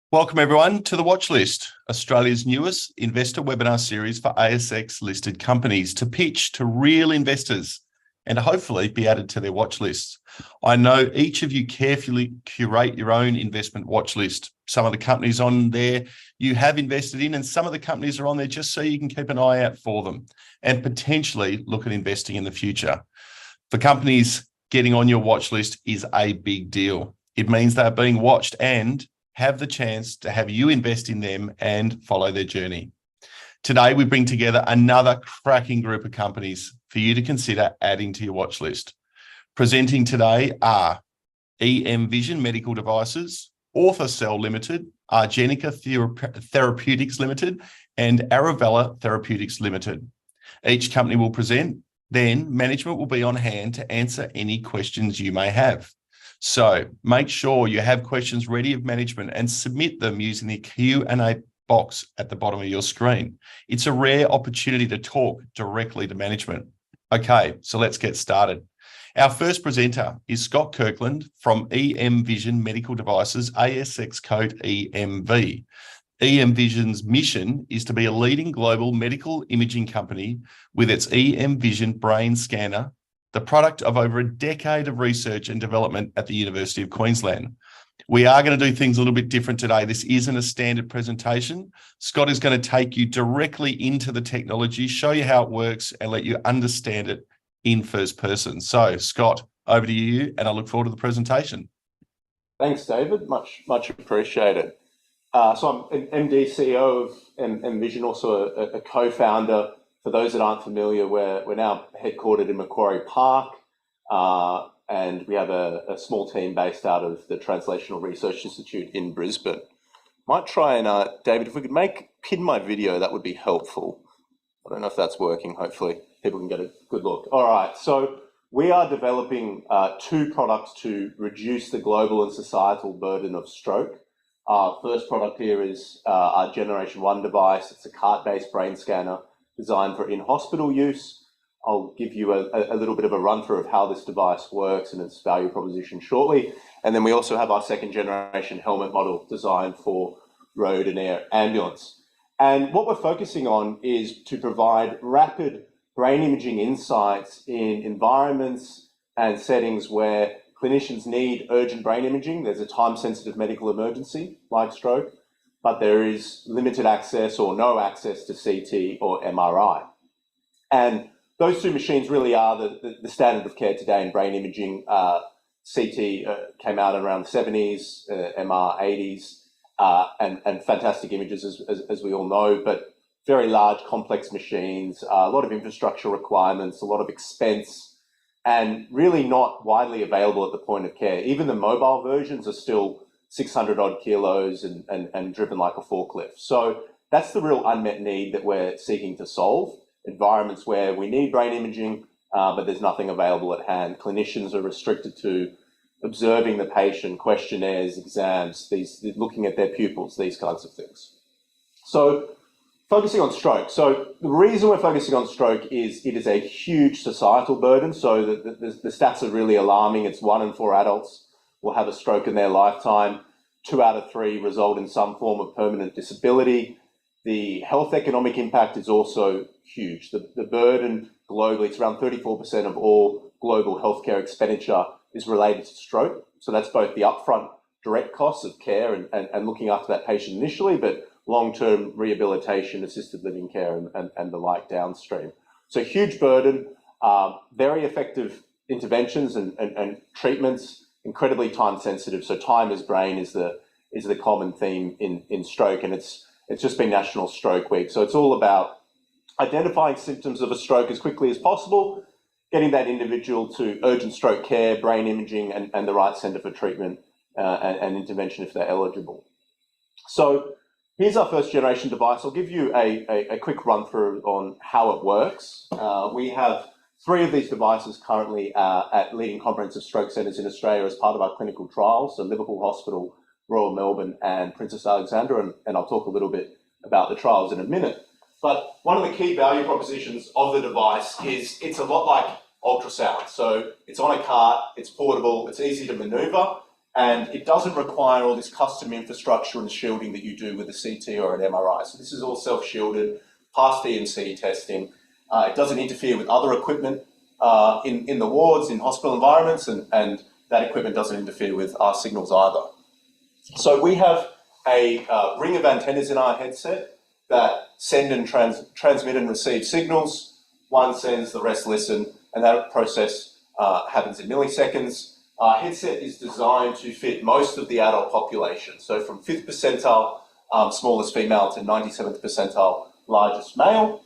Welcome everyone to the Watchlist, Australia's newest investor webinar series for ASX listed companies to pitch to real investors and hopefully be added to their watch lists. I know each of you carefully curate your own investment watch list. Some of the companies on there you have invested in, and some of the companies are on there just so you can keep an eye out for them and potentially look at investing in the future. For companies, getting on your watch list is a big deal. It means they're being watched and have the chance to have you invest in them and follow their journey. Today, we bring together another cracking group of companies for you to consider adding to your watch list. Presenting today are EMVision Medical Devices, Orthocell Limited, Argenica Therapeutics Limited, and Arovella Therapeutics Limited. Each company will present, then management will be on hand to answer any questions you may have. So make sure you have questions ready of management and submit them using the Q&A box at the bottom of your screen. It's a rare opportunity to talk directly to management. Okay, so let's get started. Our first presenter is Scott Kirkland from EMVision Medical Devices, ASX code EMV. EMVision's mission is to be a leading global medical imaging company with its EMVision brain scanner, the product of over a decade of research and development at the University of Queensland. We are going to do things a little bit different today. This isn't a standard presentation. Scott is going to take you directly into the technology, show you how it works, and let you understand it in first person. So, Scott, over to you, and I look forward to the presentation. Thanks, David. Much appreciated. So I'm MD, CEO of EMVision, also a co-founder. For those that aren't familiar, we're now headquartered in Macquarie Park, and we have a small team based out of the Translational Research Institute in Brisbane. Might try and, David, if we could pin my video, that would be helpful. I don't know if that's working. Hopefully people can get a good look. All right, so we are developing two products to reduce the global and societal burden of stroke. Our first product here is our Generation 1 device. It's a cart-based brain scanner designed for in-hospital use. I'll give you a little bit of a run-through of how this device works and its value proposition shortly. And then we also have our second generation helmet model designed for road and air ambulance. And what we're focusing on is to provide rapid brain imaging insights in environments and settings where clinicians need urgent brain imaging. There's a time-sensitive medical emergency like stroke, but there is limited access or no access to CT or MRI. And those two machines really are the standard of care today in brain imaging. CT came out around the 70s, MR 80s, and fantastic images as we all know, but very large, complex machines, a lot of infrastructure requirements, a lot of expense, and really not widely available at the point of care. Even the mobile versions are still 600 odd kilos and driven like a forklift. So that's the real unmet need that we're seeking to solve. Environments where we need brain imaging, but there's nothing available at hand. Clinicians are restricted to observing the patient, questionnaires, exams, looking at their pupils, these kinds of things. So focusing on stroke. So the reason we're focusing on stroke is it is a huge societal burden. So the stats are really alarming. It's 1 in 4 adults will have a stroke in their lifetime. 2 out of 3 result in some form of permanent disability. The health economic impact is also huge. The burden globally, it's around 34% of all global healthcare expenditure is related to stroke. So that's both the upfront direct costs of care and looking after that patient initially, but long-term rehabilitation, assisted living care, and the like downstream. So huge burden, very effective interventions and treatments, incredibly time sensitive. So time is brain is the common theme in stroke, and it's just been National Stroke Week. So it's all about identifying symptoms of a stroke as quickly as possible, getting that individual to urgent stroke care, brain imaging, and the right centre for treatment and intervention if they're eligible. So here's our first generation device. I'll give you a quick run through on how it works. We have 3 of these devices currently at leading comprehensive stroke centres in Australia as part of our clinical trials, so Liverpool Hospital, Royal Melbourne, and Princess Alexandra, and I'll talk a little bit about the trials in a minute. But one of the key value propositions of the device is it's a lot like ultrasound. So it's on a cart, it's portable, it's easy to maneuver, And it doesn't require all this custom infrastructure and shielding that you do with a CT or an MRI. So this is all self-shielded, past EMC testing. It doesn't interfere with other equipment in the wards, in hospital environments, and that equipment doesn't interfere with our signals either. So we have a ring of antennas in our headset that send and transmit and receive signals. One sends, the rest listen, and that process happens in milliseconds. Our headset is designed to fit most of the adult population. So from 5th percentile, smallest female, to 97th percentile, largest male.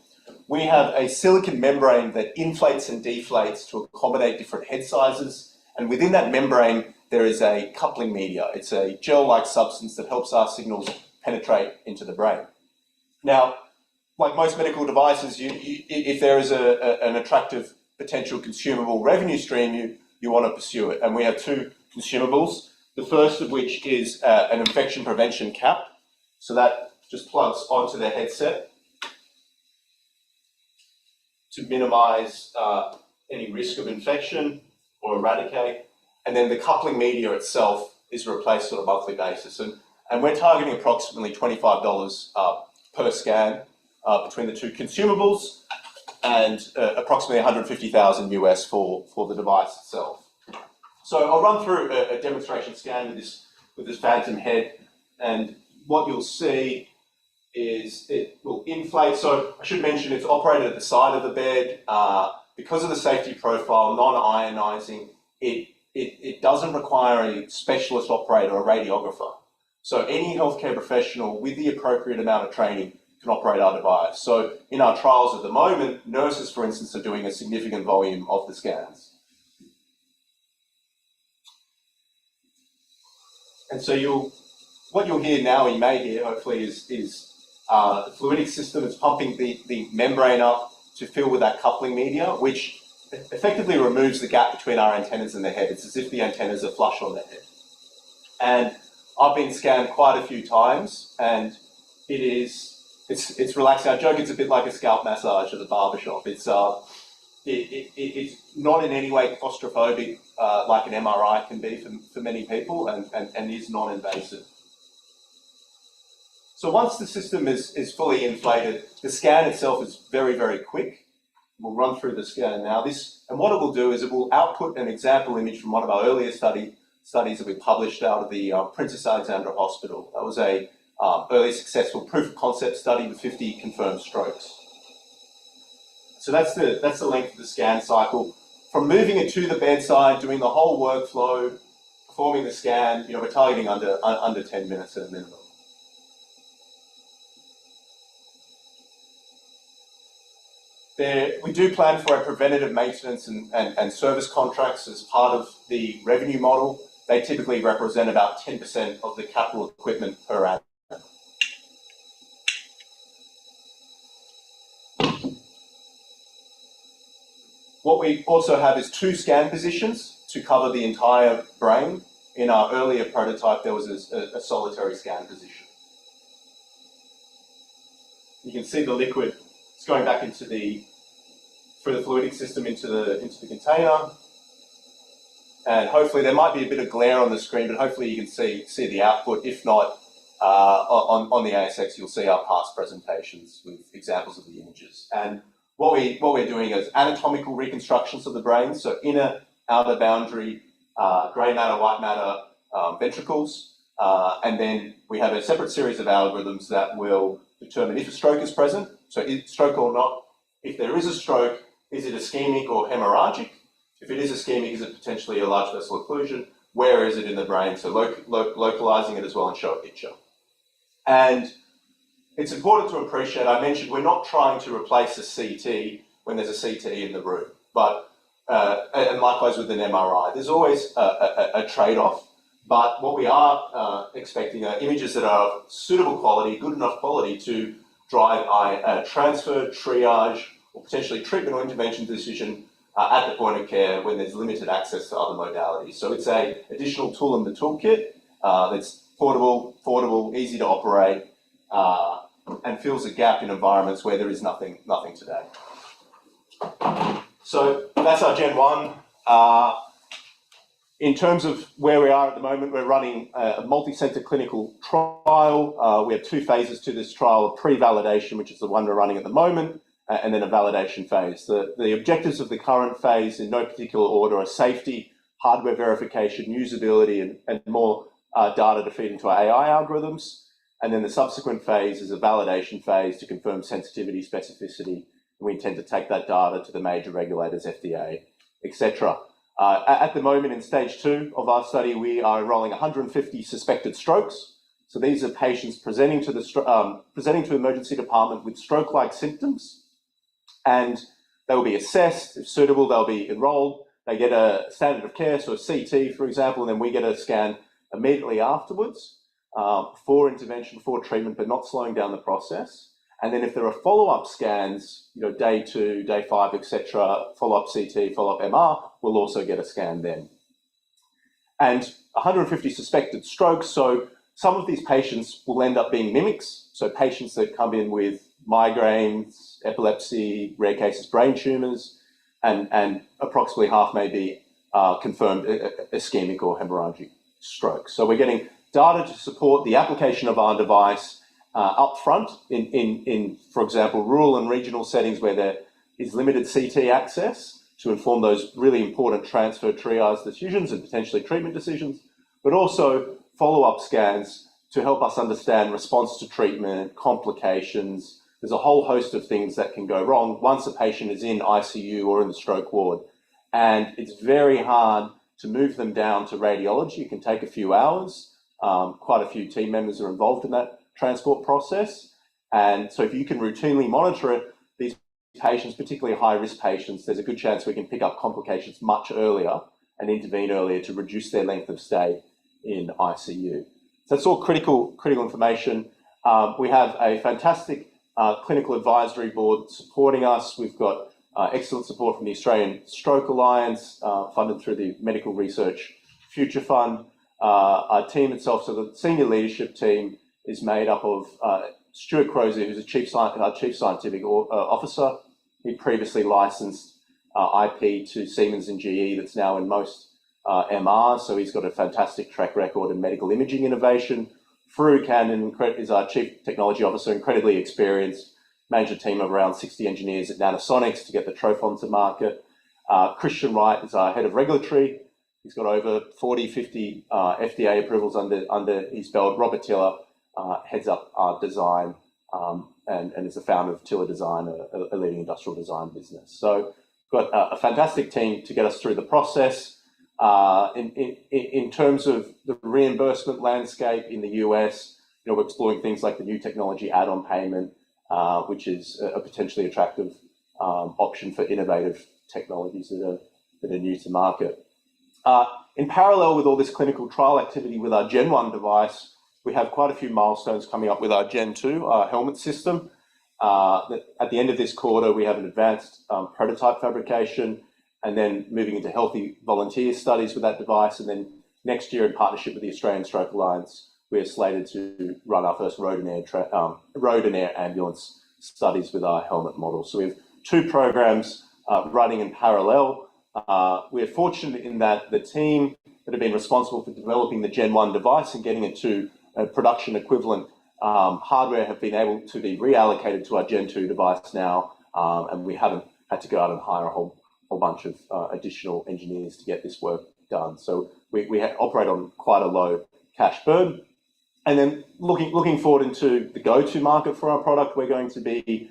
We have a silicon membrane that inflates and deflates to accommodate different head sizes. And within that membrane, there is a coupling media. It's a gel-like substance that helps our signals penetrate into the brain. Now, like most medical devices, if there is an attractive potential consumable revenue stream, you want to pursue it. And we have two consumables, the first of which is an infection prevention cap. So that just plugs onto the headset to minimize any risk of infection or eradicate. And then the coupling media itself is replaced on a monthly basis. And we're targeting approximately $25 per scan between the two consumables, and approximately 150,000 US for the device itself. So I'll run through a demonstration scan with this phantom head, and what you'll see is it will inflate. So I should mention it's operated at the side of the bed. Because of the safety profile, non-ionizing, it doesn't require a specialist operator or radiographer. So any healthcare professional with the appropriate amount of training can operate our device. So in our trials at the moment, nurses, for instance, are doing a significant volume of the scans. And so what you'll hear now, you may hear, hopefully, is the fluidic system. It's pumping the membrane up to fill with that coupling media, which effectively removes the gap between our antennas and the head. It's as if the antennas are flush on the head. And I've been scanned quite a few times, and it's relaxing. I joke it's a bit like a scalp massage at the barbershop. It's not in any way claustrophobic like an MRI can be for many people, and is non-invasive. So once the system is fully inflated, the scan itself is very, very quick. We'll run through the scan now. And what it will do is it will output an example image from one of our earlier studies that we published out of the Princess Alexandra Hospital. That was a early successful proof of concept study with 50 confirmed strokes. So that's the length of the scan cycle. From moving it to the bedside, doing the whole workflow, performing the scan, we're targeting under 10 minutes at a minimum. We do plan for a preventative maintenance and service contracts as part of the revenue model. They typically represent about 10% of the capital equipment per annum. What we also have is 2 scan positions to cover the entire brain. In our earlier prototype, there was a solitary scan position. You can see the liquid. It's going back through the fluidic system into the container. And hopefully there might be a bit of glare on the screen, but hopefully you can see the output. If not, on the ASX, you'll see our past presentations with examples of the images. And what we're doing is anatomical reconstructions of the brain, so inner, outer boundary, grey matter, white matter, ventricles. And then we have a separate series of algorithms that will determine if a stroke is present, so is stroke or not. If there is a stroke, is it ischemic or hemorrhagic? If it is ischemic, is it potentially a large vessel occlusion? Where is it in the brain? So localizing it as well and show a picture. And it's important to appreciate, I mentioned we're not trying to replace a CT when there's a CT in the room, but and likewise with an MRI. There's always a trade-off, but what we are expecting are images that are of suitable quality, good enough quality to drive transfer, triage, or potentially treatment or intervention decision at the point of care when there's limited access to other modalities. So it's an additional tool in the toolkit that's portable, affordable, easy to operate, and fills a gap in environments where there is nothing today. So that's our Gen 1. In terms of where we are at the moment, we're running a multi-center clinical trial. We have 2 phases to this trial: a pre-validation, which is the one we're running at the moment, and then a validation phase. The objectives of the current phase, in no particular order, are safety, hardware verification, usability, and more data to feed into our AI algorithms. And then the subsequent phase is a validation phase to confirm sensitivity, specificity, and we intend to take that data to the major regulators, FDA, etc. At the moment, in stage 2 of our study, we are enrolling 150 suspected strokes. So these are patients presenting to the emergency department with stroke-like symptoms, and they will be assessed. If suitable, they'll be enrolled. They get a standard of care, so a CT, for example, and then we get a scan immediately afterwards for intervention, for treatment, but not slowing down the process. And then if there are follow-up scans, day 2, day 5, etc., follow-up CT, follow-up MR, we'll also get a scan then. And 150 suspected strokes, so some of these patients will end up being mimics, so patients that come in with migraines, epilepsy, rare cases brain tumours, and approximately half may be confirmed ischemic or hemorrhagic stroke. So we're getting data to support the application of our device up front in, for example, rural and regional settings where there is limited CT access to inform those really important transfer triage decisions and potentially treatment decisions, but also follow-up scans to help us understand response to treatment, complications. There's a whole host of things that can go wrong once a patient is in ICU or in the stroke ward. And it's very hard to move them down to radiology. It can take a few hours. Quite a few team members are involved in that transport process. And so if you can routinely monitor it, these patients, particularly high-risk patients, there's a good chance we can pick up complications much earlier and intervene earlier to reduce their length of stay in ICU. So that's all critical information. We have a fantastic clinical advisory board supporting us. We've got excellent support from the Australian Stroke Alliance, funded through the Medical Research Future Fund. Our team itself, so the senior leadership team, is made up of Stuart Crozier, who's our Chief Scientific Officer. He previously licensed IP to Siemens and GE that's now in most MRs, so he's got a fantastic track record in medical imaging innovation. Farouk Khandan is our Chief Technology Officer, incredibly experienced, managed a team of around 60 engineers at Nanosonics to get the Trophon to market. Christian Wright is our Head of Regulatory. He's got over 40, 50 FDA approvals under his belt. Robert Tiller heads up our design and is the founder of Tiller Design, a leading industrial design business. So got a fantastic team to get us through the process. In terms of the reimbursement landscape in the US, we're exploring things like the new technology add-on payment, which is a potentially attractive option for innovative technologies that are new to market. In parallel with all this clinical trial activity with our Gen 1 device, we have quite a few milestones coming up with our Gen 2, our helmet system. At the end of this quarter, we have an advanced prototype fabrication, and then moving into healthy volunteer studies with that device. And then next year, in partnership with the Australian Stroke Alliance, we are slated to run our first road and air ambulance studies with our helmet model. So we have 2 programs running in parallel. We're fortunate in that the team that have been responsible for developing the Gen 1 device and getting it to a production equivalent hardware have been able to be reallocated to our Gen 2 device now, and we haven't had to go out and hire a whole bunch of additional engineers to get this work done. So we operate on quite a low cash burn. And then looking forward into the go-to market for our product, we're going to be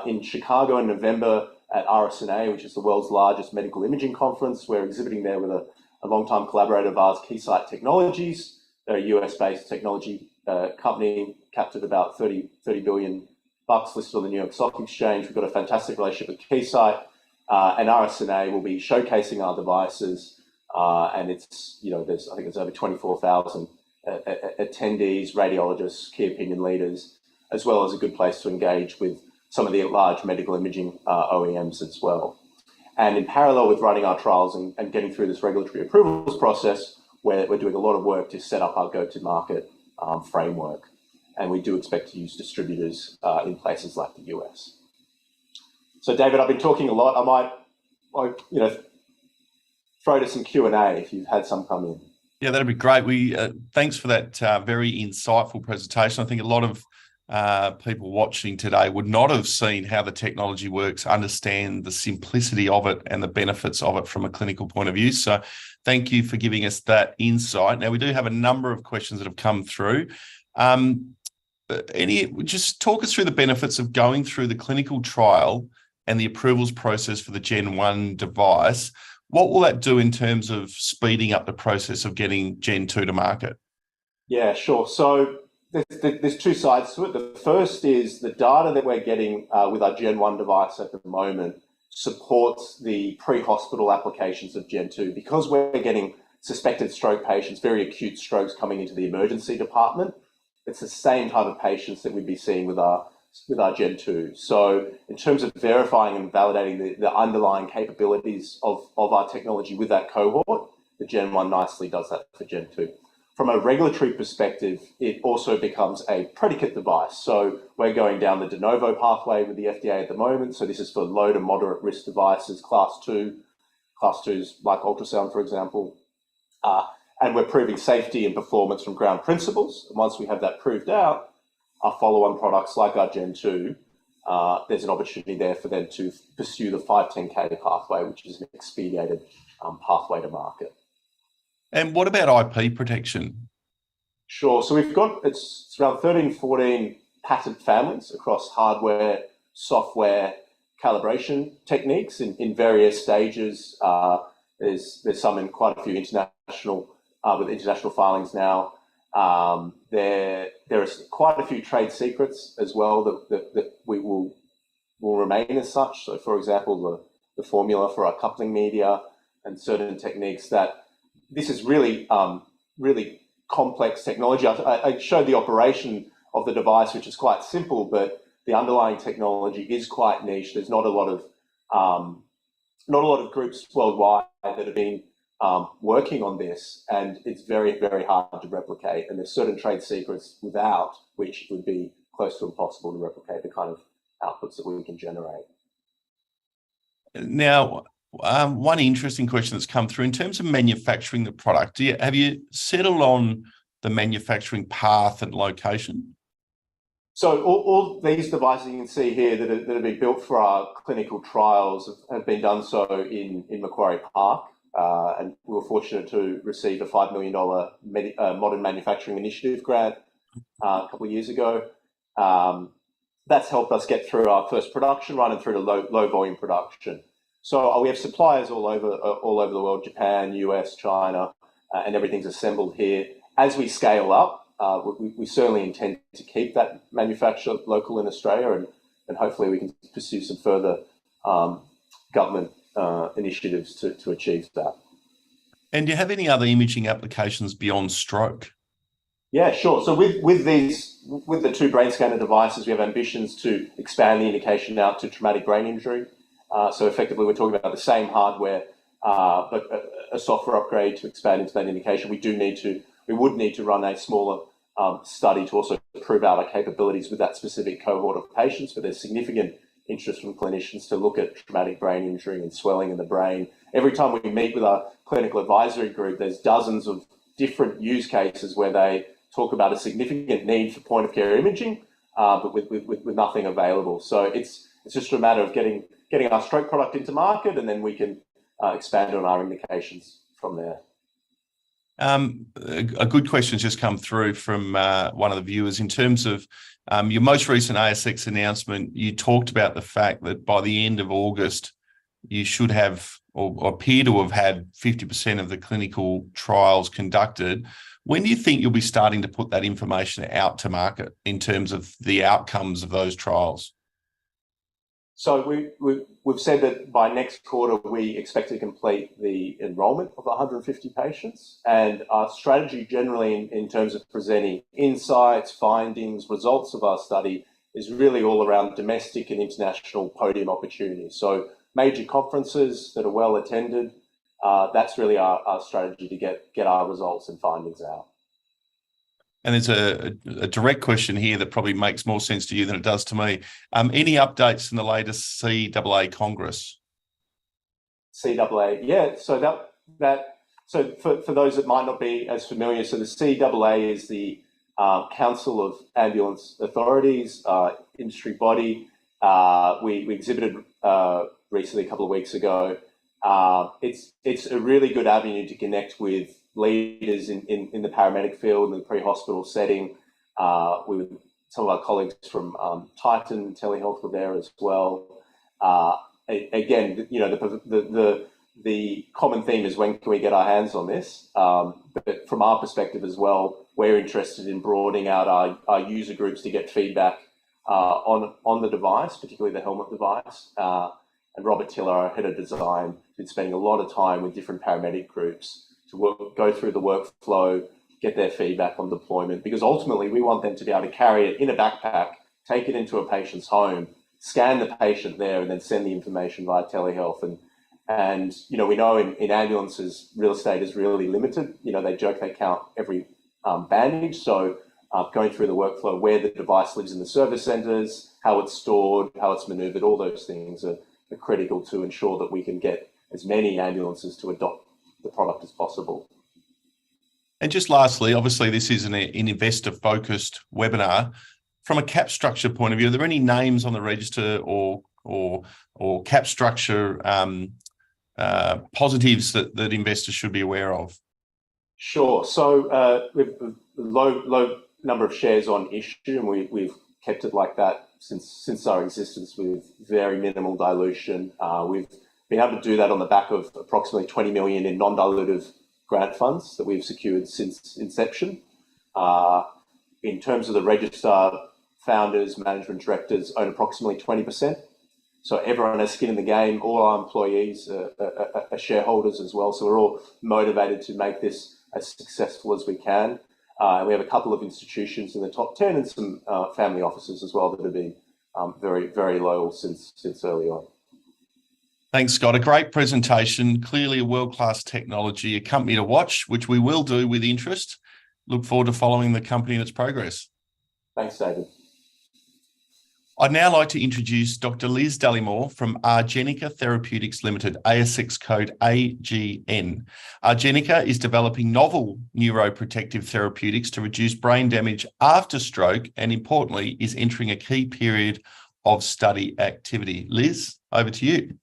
in Chicago in November at RSNA, which is the world's largest medical imaging conference. We're exhibiting there with a long-time collaborator of ours, Keysight Technologies. They're a US-based technology company, capped at about $30 billion, listed on the New York Stock Exchange. We've got a fantastic relationship with Keysight, and RSNA will be showcasing our devices. And it's, there's over 24,000 attendees, radiologists, key opinion leaders, as well as a good place to engage with some of the large medical imaging OEMs as well. And in parallel with running our trials and getting through this regulatory approvals process, we're doing a lot of work to set up our go-to-market framework. And we do expect to use distributors in places like the US. So, David, I've been talking a lot. I might throw to some Q&A if you've had some come in. Yeah, that'd be great. Thanks for that very insightful presentation. I think a lot of people watching today would not have seen how the technology works, understand the simplicity of it and the benefits of it from a clinical point of view. So thank you for giving us that insight. Now, we do have a number of questions that have come through. Just talk us through the benefits of going through the clinical trial and the approvals process for the Gen 1 device. What will that do in terms of speeding up the process of getting Gen 2 to market? Yeah, sure. So there's two sides to it. The first is the data that we're getting with our Gen 1 device at the moment supports the pre-hospital applications of Gen 2. Because we're getting suspected stroke patients, very acute strokes coming into the emergency department, it's the same type of patients that we'd be seeing with our Gen 2. So in terms of verifying and validating the underlying capabilities of our technology with that cohort, the Gen 1 nicely does that for Gen 2. From a regulatory perspective, it also becomes a predicate device. So we're going down the de novo pathway with the FDA at the moment. So this is for low to moderate risk devices, class 2, class 2s like ultrasound, for example. And we're proving safety and performance from ground principles. And once we have that proved out, our follow-on products like our Gen 2, there's an opportunity there for them to pursue the 510K pathway, which is an expedited pathway to market. And what about IP protection? Sure. So we've got, it's around 13, 14 patent families across hardware, software, calibration techniques in various stages. There's some in quite a few international, with international filings now. There are quite a few trade secrets as well that we will remain as such. So, for example, the formula for our coupling media and certain techniques that this is really complex technology. I showed the operation of the device, which is quite simple, but the underlying technology is quite niche. There's not a lot of groups worldwide that have been working on this, and it's very, very hard to replicate. And there's certain trade secrets without which it would be close to impossible to replicate the kind of outputs that we can generate. Now, one interesting question that's come through in terms of manufacturing the product. Have you settled on the manufacturing path and location? So all these devices you can see here that have been built for our clinical trials have been done so in Macquarie Park. And we were fortunate to receive a $5 million Modern Manufacturing Initiative grant a couple of years ago. That's helped us get through our first production run and through to low volume production. So we have suppliers all over the world, Japan, US, China, and everything's assembled here. As we scale up, we certainly intend to keep that manufacture local in Australia, and hopefully we can pursue some further government initiatives to achieve that. And do you have any other imaging applications beyond stroke? Yeah, sure. So with the two brain scanner devices, we have ambitions to expand the indication out to traumatic brain injury. So effectively, we're talking about the same hardware, but a software upgrade to expand into that indication. We would need to run a smaller study to also prove out our capabilities with that specific cohort of patients. But there's significant interest from clinicians to look at traumatic brain injury and swelling in the brain. Every time we meet with our clinical advisory group, there's dozens of different use cases where they talk about a significant need for point of care imaging, but with nothing available. So it's just a matter of getting our stroke product into market, and then we can expand on our indications from there. A good question has just come through from one of the viewers. In terms of your most recent ASX announcement, you talked about the fact that by the end of August, you should have or appear to have had 50% of the clinical trials conducted. When do you think you'll be starting to put that information out to market in terms of the outcomes of those trials? So we've said that by next quarter, we expect to complete the enrollment of 150 patients. And our strategy generally in terms of presenting insights, findings, results of our study is really all around domestic and international podium opportunities. So major conferences that are well attended, that's really our strategy to get our results and findings out. And there's a direct question here that probably makes more sense to you than it does to me. Any updates in the latest CAA Congress? CAA, yeah. So So for those that might not be as familiar, so the CAA is the Council of Ambulance Authorities, industry body. We exhibited recently, a couple of weeks ago. It's a really good avenue to connect with leaders in the paramedic field, in the pre-hospital setting. With some of our colleagues from Titan Telehealth were there as well. Again, you know, the common theme is when can we get our hands on this? But from our perspective as well, we're interested in broadening out our user groups to get feedback on the device, particularly the helmet device. And Robert Tiller, our head of design, has been spending a lot of time with different paramedic groups to go through the workflow, get their feedback on deployment, because ultimately we want them to be able to carry it in a backpack, take it into a patient's home, scan the patient there, and then send the information via telehealth. And you know, we know in ambulances, real estate is really limited. You know, they joke they count every bandage. So going through the workflow, where the device lives in the service centres, how it's stored, how it's manoeuvred, all those things are critical to ensure that we can get as many ambulances to adopt the product as possible. And just lastly, obviously this is an investor-focused webinar. From a cap structure point of view, are there any names on the register or cap structure positives that investors should be aware of? Sure. So we've a low number of shares on issue, and we've kept it like that since our existence, with very minimal dilution. We've been able to do that on the back of approximately 20 million in non-dilutive grant funds that we've secured since inception. In terms of the register, founders, management directors own approximately 20%. So everyone has skin in the game. All our employees are shareholders as well. So we're all motivated to make this as successful as we can. And we have a couple of institutions in the top 10 and some family offices as well that have been very, very loyal since early on. Thanks, Scott. A great presentation. Clearly a world-class technology, a company to watch, which we will do with interest. Look forward to following the company and its progress. Thanks, David. I'd now like to introduce Dr. Liz Dallimore from Argenica Therapeutics Limited, ASX code AGN. Argenica is developing novel neuroprotective therapeutics to reduce brain damage after stroke, and importantly, is entering a key period of study activity. Liz, over to you.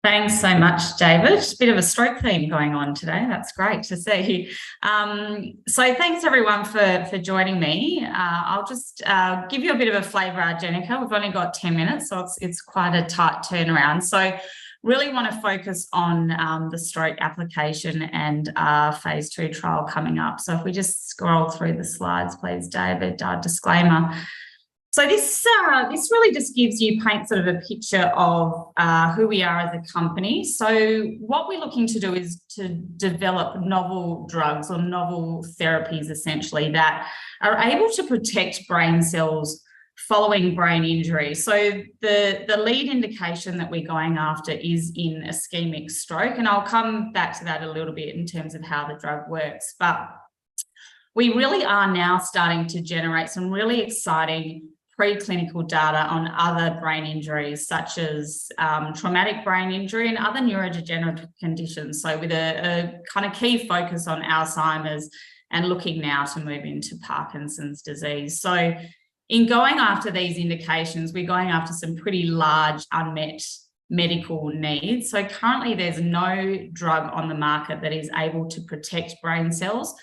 Thanks so much, David. Bit of a stroke theme going on today. That's great to see. So thanks everyone for joining me. I'll just give you a bit of a flavour of Argenica. We've only got 10 minutes, so it's quite a tight turnaround. So really want to focus on the stroke application and our phase 2 trial coming up. So if we just scroll through the slides, please, David, disclaimer. So this really just paints sort of a picture of who we are as a company. So what we're looking to do is to develop novel drugs or novel therapies, essentially, that are able to protect brain cells following brain injury. So the lead indication that we're going after is in ischemic stroke, and I'll come back to that a little bit in terms of how the drug works. But we really are now starting to generate some really exciting preclinical data on other brain injuries, such as traumatic brain injury and other neurodegenerative conditions. So with a kind of key focus on Alzheimer's and looking now to move into Parkinson's disease. So in going after these indications, we're going after some pretty large unmet medical needs. So currently there's no drug on the market that is able to protect brain cells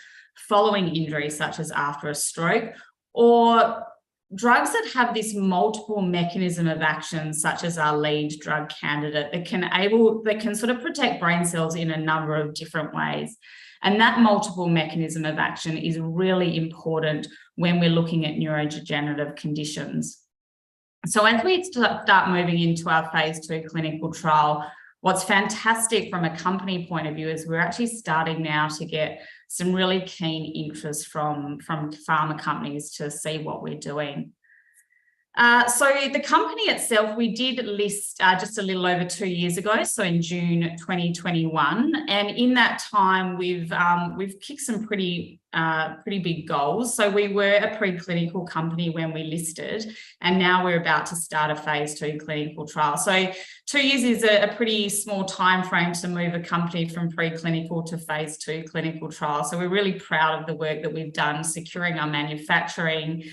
following injury, such as after a stroke, or drugs that have this multiple mechanism of action, such as our lead drug candidate, that can sort of protect brain cells in a number of different ways. And that multiple mechanism of action is really important when we're looking at neurodegenerative conditions. So as we start moving into our phase 2 clinical trial, what's fantastic from a company point of view is we're actually starting now to get some really keen interest from pharma companies to see what we're doing. So the company itself, we did list just a little over 2 years ago, so in June 2021, and in that time we've kicked some pretty big goals. So we were a preclinical company when we listed, and now we're about to start a phase 2 clinical trial. So 2 years is a pretty small time frame to move a company from preclinical to phase 2 clinical trial. So we're really proud of the work that we've done, securing our manufacturing,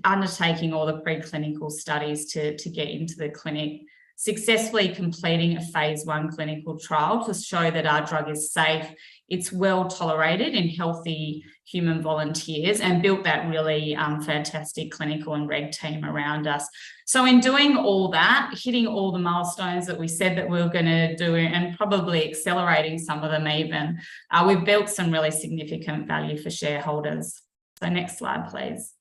undertaking all the preclinical studies to get into the clinic, successfully completing a phase 1 clinical trial to show that our drug is safe, it's well tolerated in healthy human volunteers, and built that really fantastic clinical and reg team around us. So in doing all that, hitting all the milestones that we said that we were going to do, and probably accelerating some of them even, we've built some really significant value for shareholders. So next slide, please.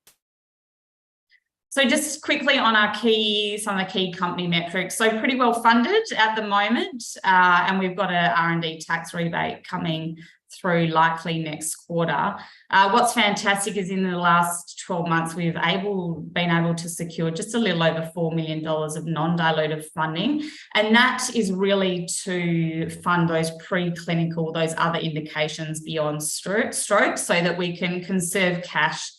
So just quickly on some of the key company metrics. So pretty well funded at the moment, and we've got a R&D tax rebate coming through likely next quarter. What's fantastic is in the last 12 months, we've been able to secure just a little over $4 million of non-dilutive funding. And that is really to fund those preclinical, those other indications beyond stroke, so that we can conserve cash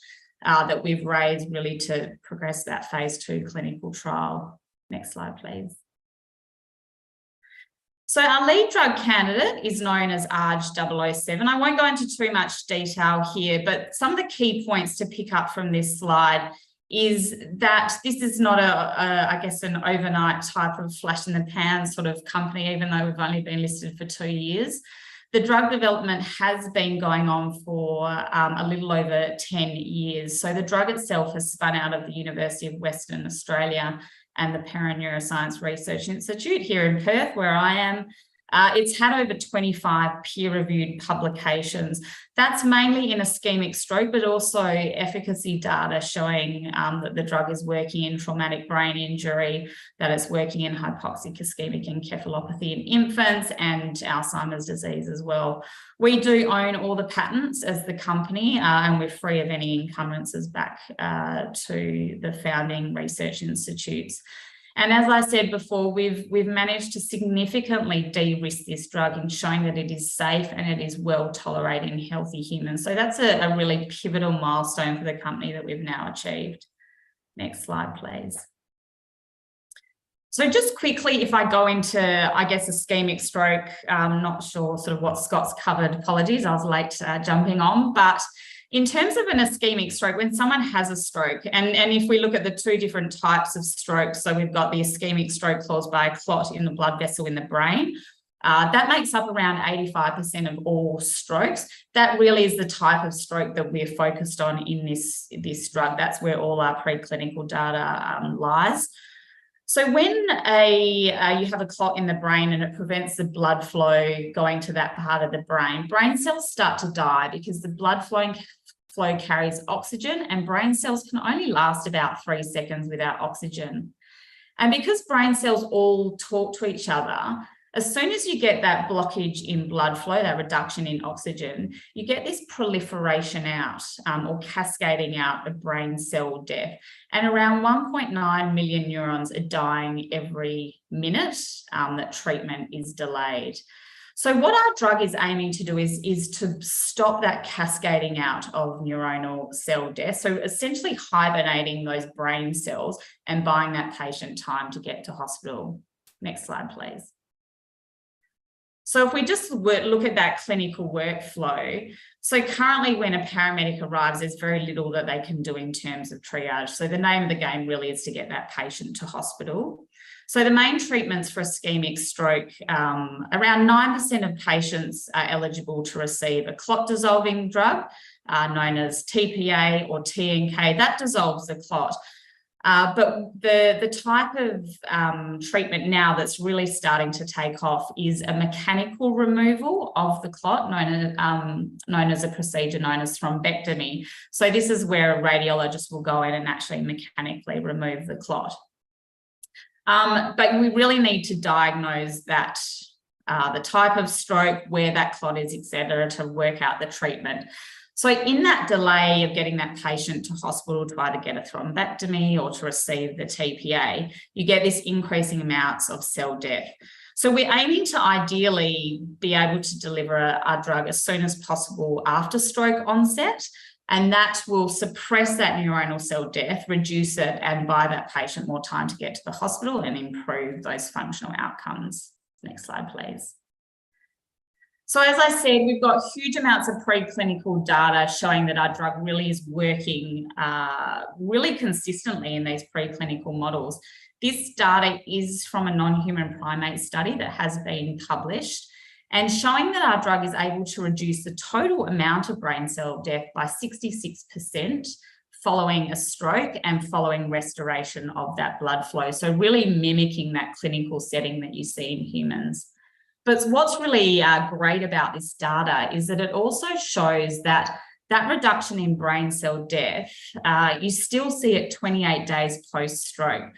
that we've raised really to progress that phase 2 clinical trial. Next slide, please. So our lead drug candidate is known as ARG-007. I won't go into too much detail here, but some of the key points to pick up from this slide is that this is not I guess, an overnight type of flash in the pan sort of company, even though we've only been listed for 2 years. The drug development has been going on for a little over 10 years. So the drug itself has spun out of the University of Western Australia and the Paraneuroscience Research Institute here in Perth, where I am. It's had over 25 peer-reviewed publications. That's mainly in ischemic stroke, but also efficacy data showing that the drug is working in traumatic brain injury, that it's working in hypoxic ischemic encephalopathy in infants, and Alzheimer's disease as well. We do own all the patents as the company, and we're free of any encumbrances back to the founding research institutes. And as I said before, we've managed to significantly de-risk this drug in showing that it is safe and it is well tolerated in healthy humans. So that's a really pivotal milestone for the company that we've now achieved. Next slide, please. So just quickly, if I go into, I guess, ischemic stroke, I'm not sure sort of what Scott's covered. Apologies, I was late jumping on, but in terms of an ischemic stroke, when someone has a stroke, and if we look at the 2 different types of strokes, so we've got the ischemic stroke caused by a clot in the blood vessel in the brain, that makes up around 85% of all strokes. That really is the type of stroke that we're focused on in this drug. That's where all our preclinical data lies. So when you have a clot in the brain and it prevents the blood flow going to that part of the brain cells start to die because the blood flow carries oxygen, and brain cells can only last about 3 seconds without oxygen. And because brain cells all talk to each other, as soon as you get that blockage in blood flow, that reduction in oxygen, you get this proliferation out or cascading out of brain cell death. And around 1.9 million neurons are dying every minute that treatment is delayed. So what our drug is aiming to do is to stop that cascading out of neuronal cell death. So essentially hibernating those brain cells and buying that patient time to get to hospital. Next slide, please. So if we just look at that clinical workflow, so currently when a paramedic arrives, there's very little that they can do in terms of triage. So the name of the game really is to get that patient to hospital. So the main treatments for ischemic stroke, around 9% of patients are eligible to receive a clot dissolving drug known as TPA or TNK. That dissolves the clot. But the type of treatment now that's really starting to take off is a mechanical removal of the clot, known as a procedure known as thrombectomy. So this is where a radiologist will go in and actually mechanically remove the clot. But we really need to diagnose that the type of stroke, where that clot is, etc., to work out the treatment. So in that delay of getting that patient to hospital to either get a thrombectomy or to receive the TPA, you get this increasing amounts of cell death. So we're aiming to ideally be able to deliver our drug as soon as possible after stroke onset, and that will suppress that neuronal cell death, reduce it, and buy that patient more time to get to the hospital and improve those functional outcomes. Next slide, please. So as I said, we've got huge amounts of preclinical data showing that our drug really is working really consistently in these preclinical models. This data is from a non-human primate study that has been published and showing that our drug is able to reduce the total amount of brain cell death by 66% following a stroke and following restoration of that blood flow. So really mimicking that clinical setting that you see in humans. But what's really great about this data is that it also shows that that reduction in brain cell death, you still see it 28 days post-stroke.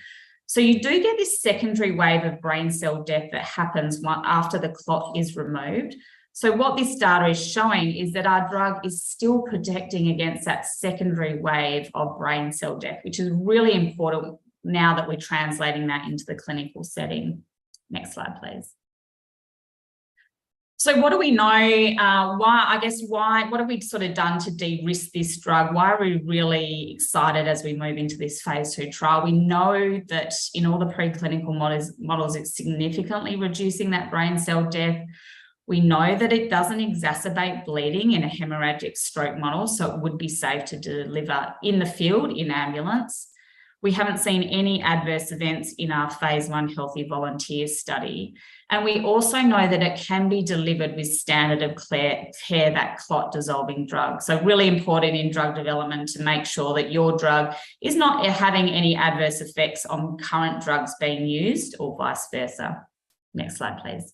So you do get this secondary wave of brain cell death that happens after the clot is removed. So what this data is showing is that our drug is still protecting against that secondary wave of brain cell death, which is really important now that we're translating that into the clinical setting. Next slide, please. So what do we know? What have we sort of done to de-risk this drug? Why are we really excited as we move into this phase 2 trial? We know that in all the preclinical models, it's significantly reducing that brain cell death. We know that it doesn't exacerbate bleeding in a hemorrhagic stroke model, so it would be safe to deliver in the field, in ambulance. We haven't seen any adverse events in our phase 1 healthy volunteer study. And we also know that it can be delivered with standard of care, that clot dissolving drug. So really important in drug development to make sure that your drug is not having any adverse effects on current drugs being used or vice versa. Next slide, please.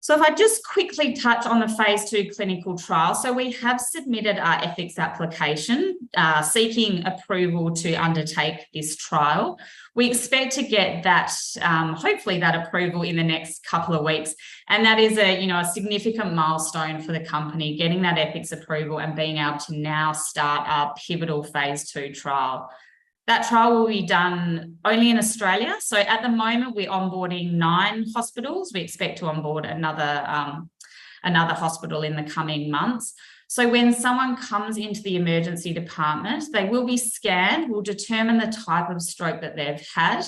So if I just quickly touch on the phase 2 clinical trial. So we have submitted our ethics application seeking approval to undertake this trial. We expect to get that, hopefully that approval in the next couple of weeks. And that is a significant milestone for the company, getting that ethics approval and being able to now start our pivotal phase 2 trial. That trial will be done only in Australia. So at the moment, we're onboarding 9 hospitals. We expect to onboard another hospital in the coming months. So when someone comes into the emergency department, they will be scanned. We'll determine the type of stroke that they've had.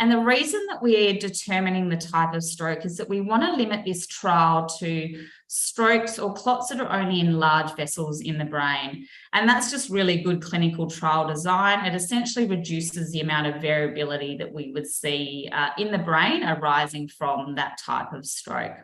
And the reason that we're determining the type of stroke is that we want to limit this trial to strokes or clots that are only in large vessels in the brain. And that's just really good clinical trial design. It essentially reduces the amount of variability that we would see in the brain arising from that type of stroke.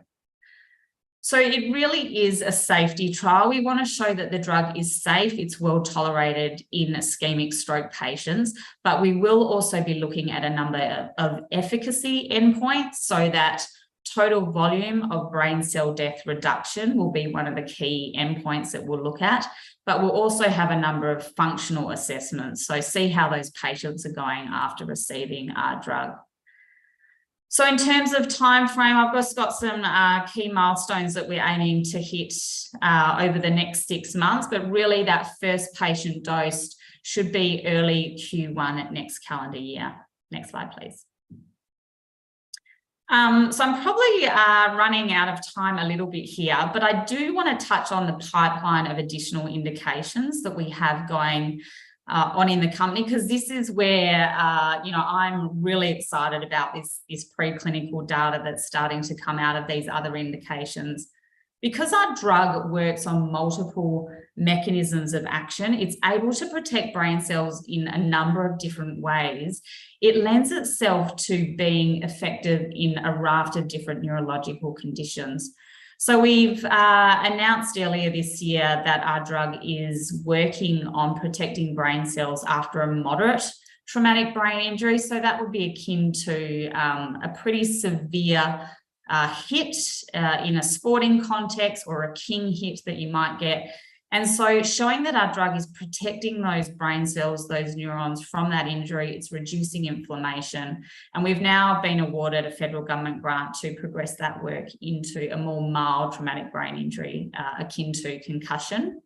So it really is a safety trial. We want to show that the drug is safe, it's well tolerated in ischemic stroke patients, but we will also be looking at a number of efficacy endpoints so that total volume of brain cell death reduction will be one of the key endpoints that we'll look at, but we'll also have a number of functional assessments. So see how those patients are going after receiving our drug. So in terms of time frame, I've just got some key milestones that we're aiming to hit over the next 6 months, but really that first patient dosed should be early Q1 at next calendar year. Next slide, please. So I'm probably running out of time a little bit here, but I do want to touch on the pipeline of additional indications that we have going on in the company, because this is where I'm really excited about this preclinical data that's starting to come out of these other indications. Because our drug works on multiple mechanisms of action, it's able to protect brain cells in a number of different ways. It lends itself to being effective in a raft of different neurological conditions. So we've announced earlier this year that our drug is working on protecting brain cells after a moderate traumatic brain injury. So that would be akin to a pretty severe hit in a sporting context or a king hit that you might get. And so showing that our drug is protecting those brain cells, those neurons from that injury, it's reducing inflammation. And we've now been awarded a federal government grant to progress that work into a more mild traumatic brain injury akin to concussion.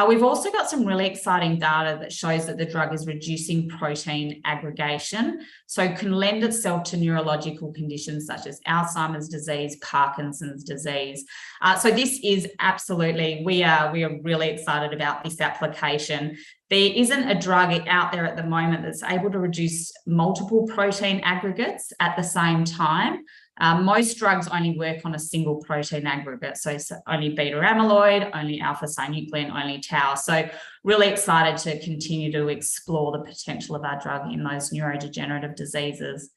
We've also got some really exciting data that shows that the drug is reducing protein aggregation, so can lend itself to neurological conditions such as Alzheimer's disease, Parkinson's disease. So this is absolutely, we are really excited about this application. There isn't a drug out there at the moment that's able to reduce multiple protein aggregates at the same time. Most drugs only work on a single protein aggregate, so only beta amyloid, only alpha synuclein, only tau. So really excited to continue to explore the potential of our drug in those neurodegenerative diseases.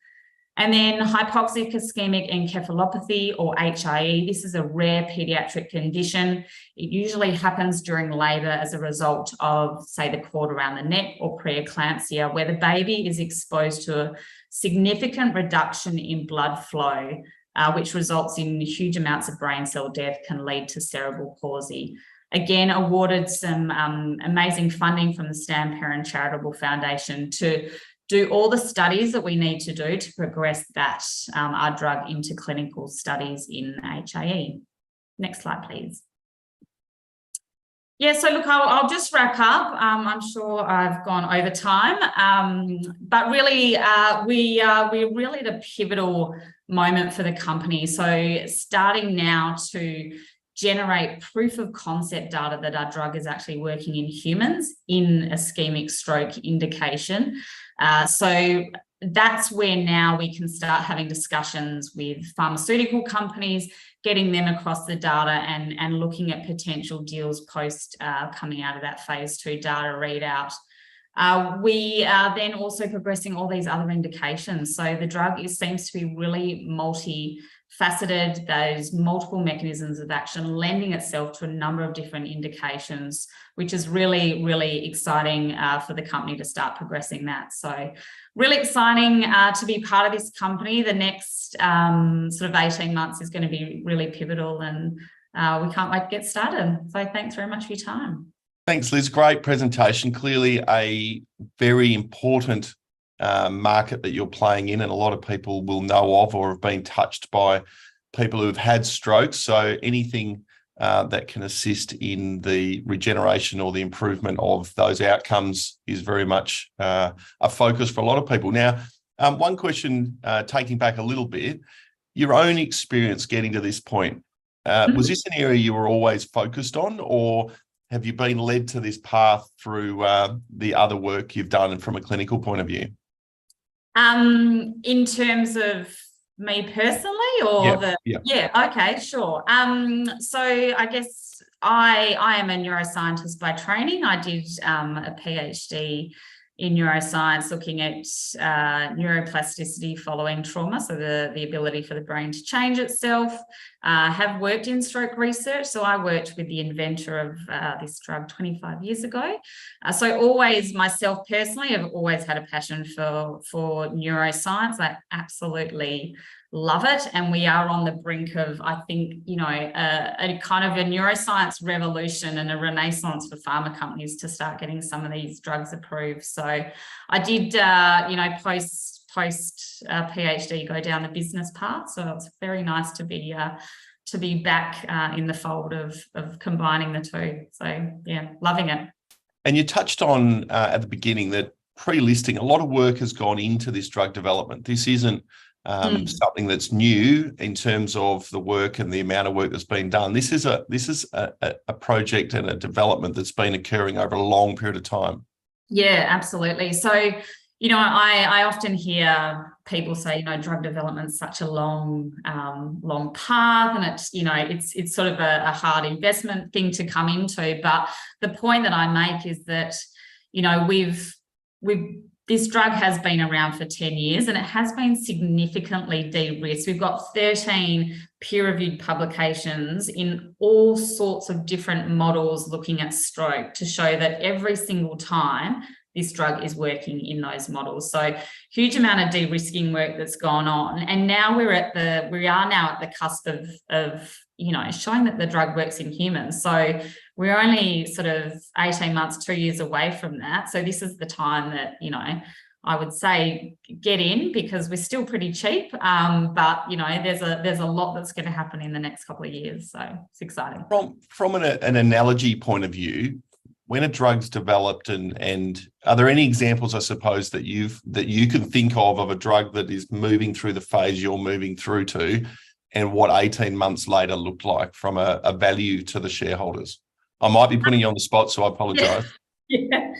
And then hypoxic ischemic encephalopathy, or HIE. This is a rare pediatric condition. It usually happens during labour as a result of, say, the cord around the neck or preeclampsia, where the baby is exposed to a significant reduction in blood flow, which results in huge amounts of brain cell death, can lead to cerebral palsy. Again, awarded some amazing funding from the Stan Perrin Charitable Foundation to do all the studies that we need to do to progress that, our drug into clinical studies in HIE. Next slide, please. Yeah, so look, I'll just wrap up. I'm sure I've gone over time, but really, we're really at a pivotal moment for the company. So starting now to generate proof of concept data that our drug is actually working in humans in ischemic stroke indication. So that's where now we can start having discussions with pharmaceutical companies, getting them across the data and looking at potential deals post coming out of that phase 2 data readout. We are then also progressing all these other indications. So the drug seems to be really multifaceted. Those multiple mechanisms of action lending itself to a number of different indications, which is really, really exciting for the company to start progressing that. So really exciting to be part of this company. The next sort of 18 months is going to be really pivotal, and we can't wait to get started. So thanks very much for your time. Thanks, Liz. Great presentation. Clearly a very important market that you're playing in, and a lot of people will know of or have been touched by people who've had strokes. So anything that can assist in the regeneration or the improvement of those outcomes is very much a focus for a lot of people. Now, one question, taking back a little bit, your own experience getting to this point, was this an area you were always focused on, or have you been led to this path through the other work you've done from a clinical point of view? In terms of me personally, or yeah, okay, sure. So I guess I am a neuroscientist by training. I did a PhD in neuroscience looking at neuroplasticity following trauma, so the ability for the brain to change itself. Have worked in stroke research, so I worked with the inventor of this drug 25 years ago. So always, myself personally, have always had a passion for neuroscience. I absolutely love it, and we are on the brink of, I think, you know, a kind of a neuroscience revolution and a renaissance for pharma companies to start getting some of these drugs approved. So I did, you know, post PhD go down the business path. So it's very nice to be back in the fold of combining the two. So yeah, loving it. And you touched on at the beginning that pre-listing, a lot of work has gone into this drug development. This isn't something that's new in terms of the work and the amount of work that's been done. This is a project and a development that's been occurring over a long period of time. Yeah, absolutely. So, you know, I often hear people say, you know, drug development's such a long path, and it's, you know, it's sort of a hard investment thing to come into. But the point that I make is that, you know, this drug has been around for 10 years, and it has been significantly de-risked. We've got 13 peer-reviewed publications in all sorts of different models looking at stroke to show that every single time this drug is working in those models. So huge amount of de-risking work that's gone on. And now we are now at the cusp of showing that the drug works in humans. So we're only sort of 18 months, 2 years away from that. So this is the time that, I would say get in, because we're still pretty cheap. But there's a lot that's going to happen in the next couple of years. So it's exciting. From an analogy point of view, when a drug's developed, and are there any examples, I suppose, that you can think of a drug that is moving through the phase you're moving through to, and what 18 months later looked like from a value to the shareholders? I might be putting you on the spot, so I apologise. Yeah.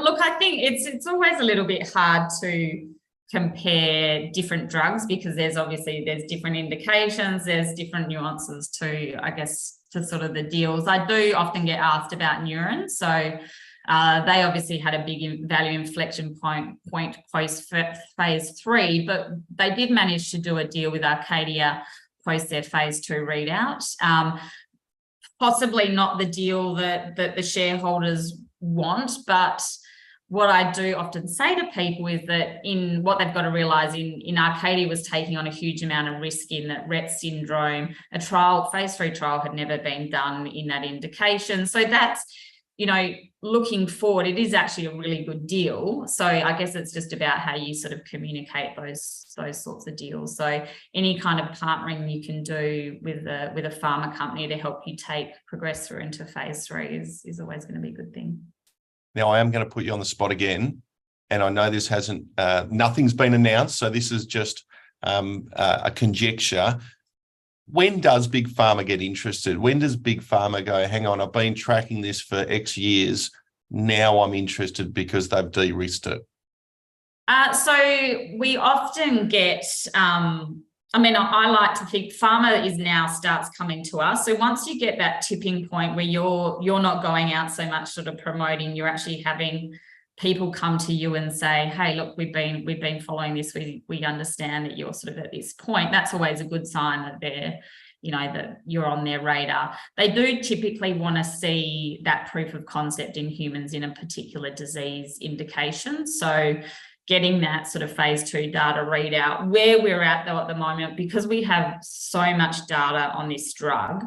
Look, I think it's always a little bit hard to compare different drugs, because there's different indications, there's different nuances to, I guess, to sort of the deals. I do often get asked about Neuron. So they obviously had a big value inflection point post phase 3, but they did manage to do a deal with Arcadia post their phase 2 readout. Possibly not the deal that the shareholders want, but what I do often say to people is that in what they've got to realise, in Arcadia was taking on a huge amount of risk in that Rett syndrome. Phase 3 trial had never been done in that indication. So that's, looking forward, it is actually a really good deal. So I guess it's just about how you sort of communicate those sorts of deals. So any kind of partnering you can do with a pharma company to help you progress through into phase 3 is always going to be a good thing. Now, I am going to put you on the spot again, and I know this nothing's been announced, so this is just a conjecture. When does Big Pharma get interested? When does Big Pharma go, hang on, I've been tracking this for X years, now I'm interested because they've de-risked it? So we often get, I like to think pharma starts coming to us. So once you get that tipping point where you're not going out so much sort of promoting, you're actually having people come to you and say, hey, look, we've been following this. We understand that you're sort of at this point. That's always a good sign that they're, that you're on their radar. They do typically want to see that proof of concept in humans in a particular disease indication. So getting that sort of phase 2 data readout, where we're at though at the moment, because we have so much data on this drug,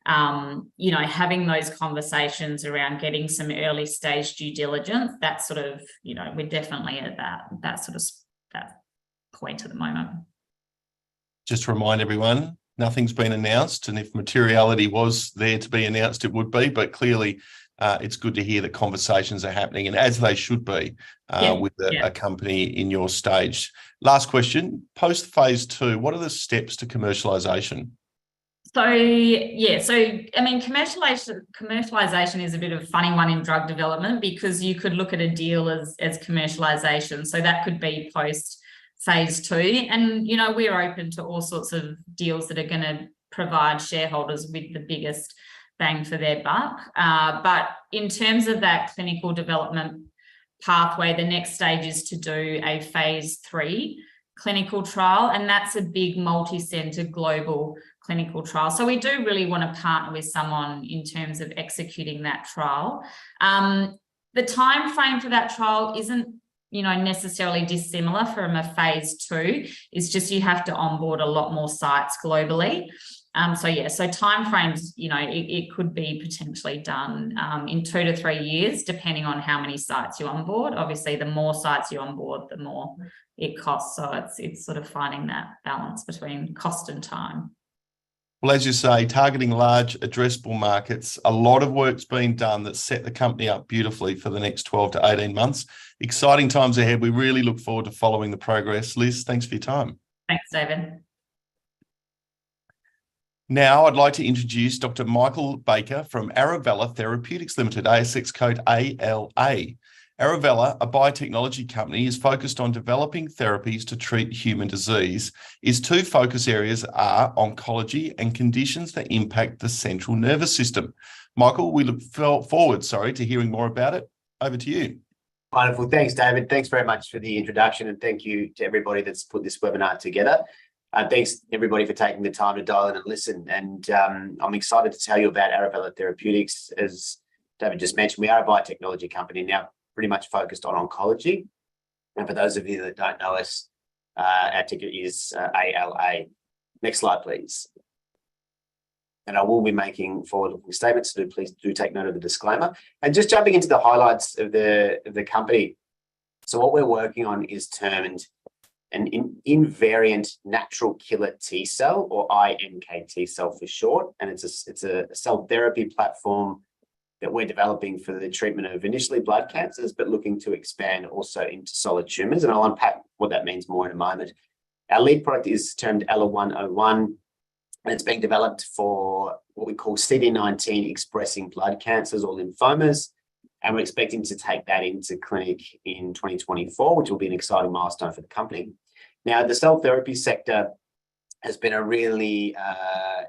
having those conversations around getting some early stage due diligence, that's sort of, we're definitely at that point at the moment. Just to remind everyone, nothing's been announced, and if materiality was there to be announced, it would be, but clearly it's good to hear that conversations are happening, and as they should be with a company in your stage. Last question, post phase 2, what are the steps to commercialisation? So commercialization is a bit of a funny one in drug development, because you could look at a deal as commercialization. So that could be post phase 2, and we're open to all sorts of deals that are going to provide shareholders with the biggest bang for their buck. But in terms of that clinical development pathway, the next stage is to do a phase 3 clinical trial, and that's a big multi-centre global clinical trial. So we do really want to partner with someone in terms of executing that trial. The time frame for that trial isn't necessarily dissimilar from a phase 2. It's just you have to onboard a lot more sites globally. So timeframes, it could be potentially done in 2 to 3 years, depending on how many sites you onboard. Obviously, the more sites you onboard, the more it costs. So it's sort of finding that balance between cost and time. Well, as you say, targeting large addressable markets, a lot of work's been done that set the company up beautifully for the next 12 to 18 months. Exciting times ahead. We really look forward to following the progress. Liz, thanks for your time. Thanks, David. Now, I'd like to introduce Dr. Michael Baker from Arovella Therapeutics Limited, ASX code ALA. Arovella, a biotechnology company, is focused on developing therapies to treat human disease. Its 2 focus areas are oncology and conditions that impact the central nervous system. Michael, we look forward to hearing more about it. Over to you. Wonderful. Thanks, David. Thanks very much for the introduction, and thank you to everybody that's put this webinar together. Thanks, everybody, for taking the time to dial in and listen. And I'm excited to tell you about Arovella Therapeutics. As David just mentioned, we are a biotechnology company. Now, pretty much focused on oncology. And for those of you that don't know us, our ticker is ALA. Next slide, please. And I will be making forward-looking statements, so please do take note of the disclaimer. And just jumping into the highlights of the company. So what we're working on is termed an invariant natural killer T cell, or iNKT cell for short. And it's a cell therapy platform that we're developing for the treatment of initially blood cancers, but looking to expand also into solid tumors. And I'll unpack what that means more in a moment. Our lead product is termed ELA-101, and it's being developed for what we call CD19 expressing blood cancers or lymphomas. And we're expecting to take that into clinic in 2024, which will be an exciting milestone for the company. Now, the cell therapy sector has been a really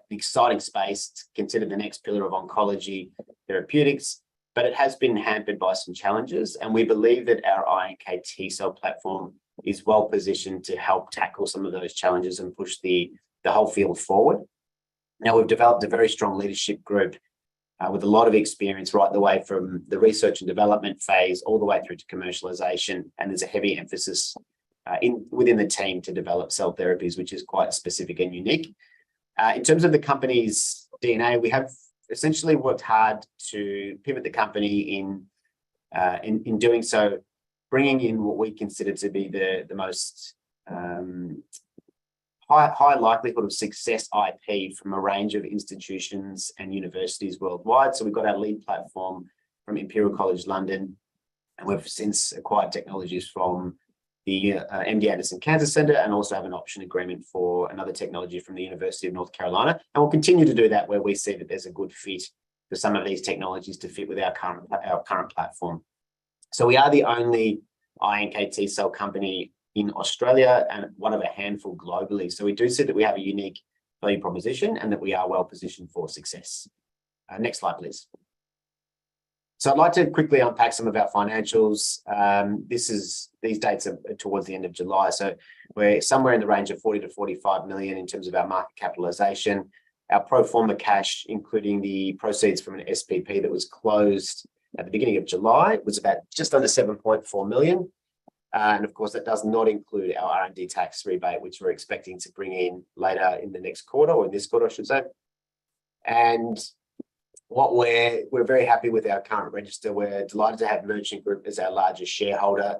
exciting space to consider the next pillar of oncology therapeutics, but it has been hampered by some challenges. And we believe that our iNKT cell platform is well positioned to help tackle some of those challenges and push the whole field forward. Now, we've developed a very strong leadership group with a lot of experience right the way from the research and development phase all the way through to commercialization. And there's a heavy emphasis within the team to develop cell therapies, which is quite specific and unique. In terms of the company's DNA, we have essentially worked hard to pivot the company in doing so, bringing in what we consider to be the most high likelihood of success IP from a range of institutions and universities worldwide. So we've got our lead platform from Imperial College London, and we've since acquired technologies from the MD Anderson Cancer Center, and also have an option agreement for another technology from the University of North Carolina. And we'll continue to do that where we see that there's a good fit for some of these technologies to fit with our current platform. So we are the only iNKT cell company in Australia and one of a handful globally. So we do see that we have a unique value proposition and that we are well positioned for success. Next slide, please. So I'd like to quickly unpack some of our financials. These dates are towards the end of July. So we're somewhere in the range of 40 to 45 million in terms of our market capitalization. Our pro forma cash, including the proceeds from an SPP that was closed at the beginning of July, was about just under 7.4 million. And of course, that does not include our R&D tax rebate, which we're expecting to bring in later in the next quarter, or in this quarter, I should say. And what we're very happy with our current register. We're delighted to have Merchant Group as our largest shareholder,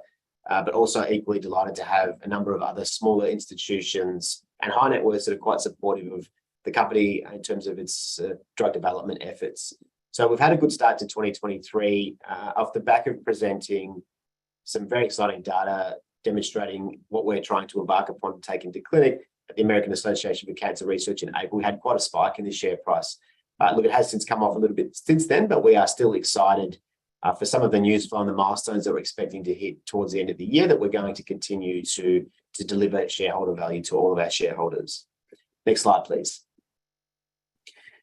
but also equally delighted to have a number of other smaller institutions and high net worths that are quite supportive of the company in terms of its drug development efforts. So we've had a good start to 2023 off the back of presenting some very exciting data demonstrating what we're trying to embark upon and take into clinic at the American Association for Cancer Research in April. We had quite a spike in the share price. Look, it has since come off a little bit since then, but we are still excited for some of the news flow and the milestones that we're expecting to hit towards the end of the year, that we're going to continue to deliver shareholder value to all of our shareholders. Next slide, please.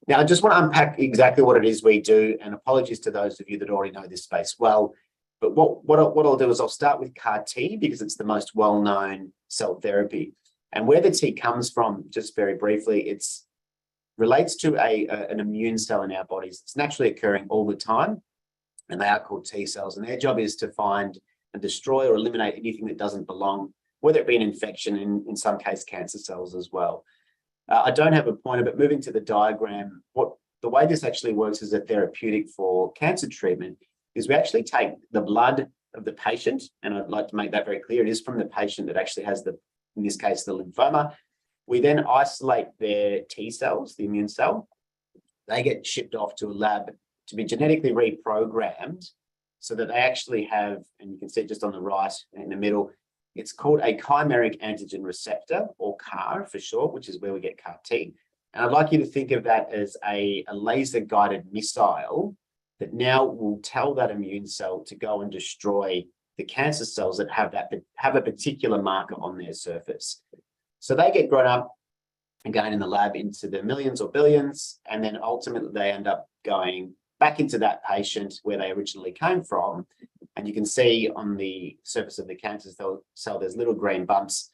Now, I just want to unpack exactly what it is we do, and apologies to those of you that already know this space well. But what I'll do is I'll start with CAR T because it's the most well-known cell therapy. And where the T comes from, just very briefly, it's relates to an immune cell in our bodies. It's naturally occurring all the time, and they are called T cells. And their job is to find and destroy or eliminate anything that doesn't belong, whether it be an infection, in some case cancer cells as well. I don't have a pointer, but moving to the diagram, the way this actually works as a therapeutic for cancer treatment is we actually take the blood of the patient, and I'd like to make that very clear. It is from the patient that actually has in this case, the lymphoma. We then isolate their T cells, the immune cell. They get shipped off to a lab to be genetically reprogrammed so that they actually have, and you can see it just on the right in the middle, it's called a chimeric antigen receptor, or CAR for short, which is where we get CAR T. And I'd like you to think of that as a laser-guided missile that now will tell that immune cell to go and destroy the cancer cells that have a particular marker on their surface. So they get grown up again in the lab into the millions or billions, and then ultimately they end up going back into that patient where they originally came from. And you can see on the surface of the cancer cell, there's little green bumps.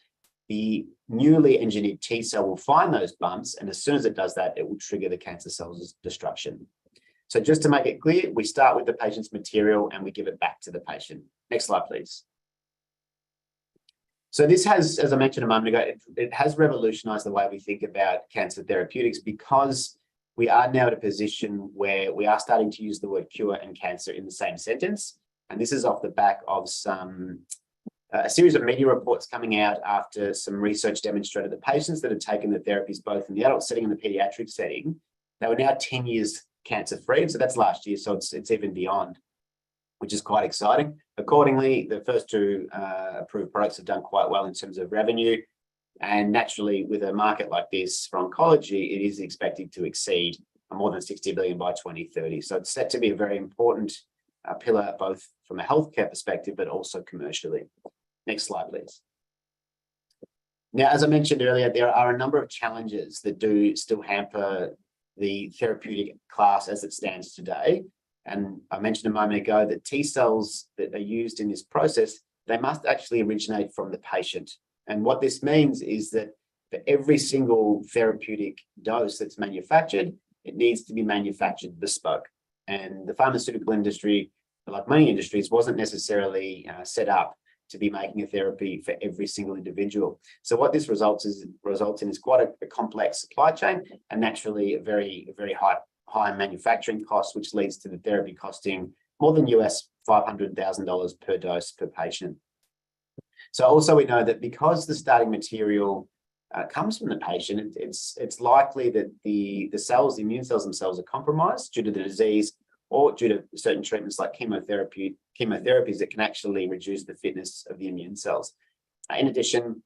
The newly engineered T cell will find those bumps, and as soon as it does that, it will trigger the cancer cell's destruction. So just to make it clear, we start with the patient's material and we give it back to the patient. Next slide, please. So this has, as I mentioned a moment ago, it has revolutionized the way we think about cancer therapeutics, because we are now at a position where we are starting to use the word cure and cancer in the same sentence. And this is off the back of a series of media reports coming out after some research demonstrated that patients that had taken the therapies both in the adult setting and the pediatric setting, they were now 10 years cancer-free. So that's last year, so it's even beyond, which is quite exciting. Accordingly, the first two approved products have done quite well in terms of revenue. And naturally, with a market like this for oncology, it is expected to exceed more than 60 billion by 2030. So it's set to be a very important pillar, both from a healthcare perspective, but also commercially. Next slide, please. Now, as I mentioned earlier, there are a number of challenges that do still hamper the therapeutic class as it stands today. And I mentioned a moment ago that T cells that are used in this process, they must actually originate from the patient. And what this means is that for every single therapeutic dose that's manufactured, it needs to be manufactured bespoke. And the pharmaceutical industry, like many industries, wasn't necessarily set up to be making a therapy for every single individual. So what this results in is quite a complex supply chain, and naturally a very high manufacturing cost, which leads to the therapy costing more than US $500,000 per dose per patient. So also we know that because the starting material comes from the patient, it's likely that the cells, the immune cells themselves, are compromised due to the disease or due to certain treatments like chemotherapies that can actually reduce the fitness of the immune cells. In addition,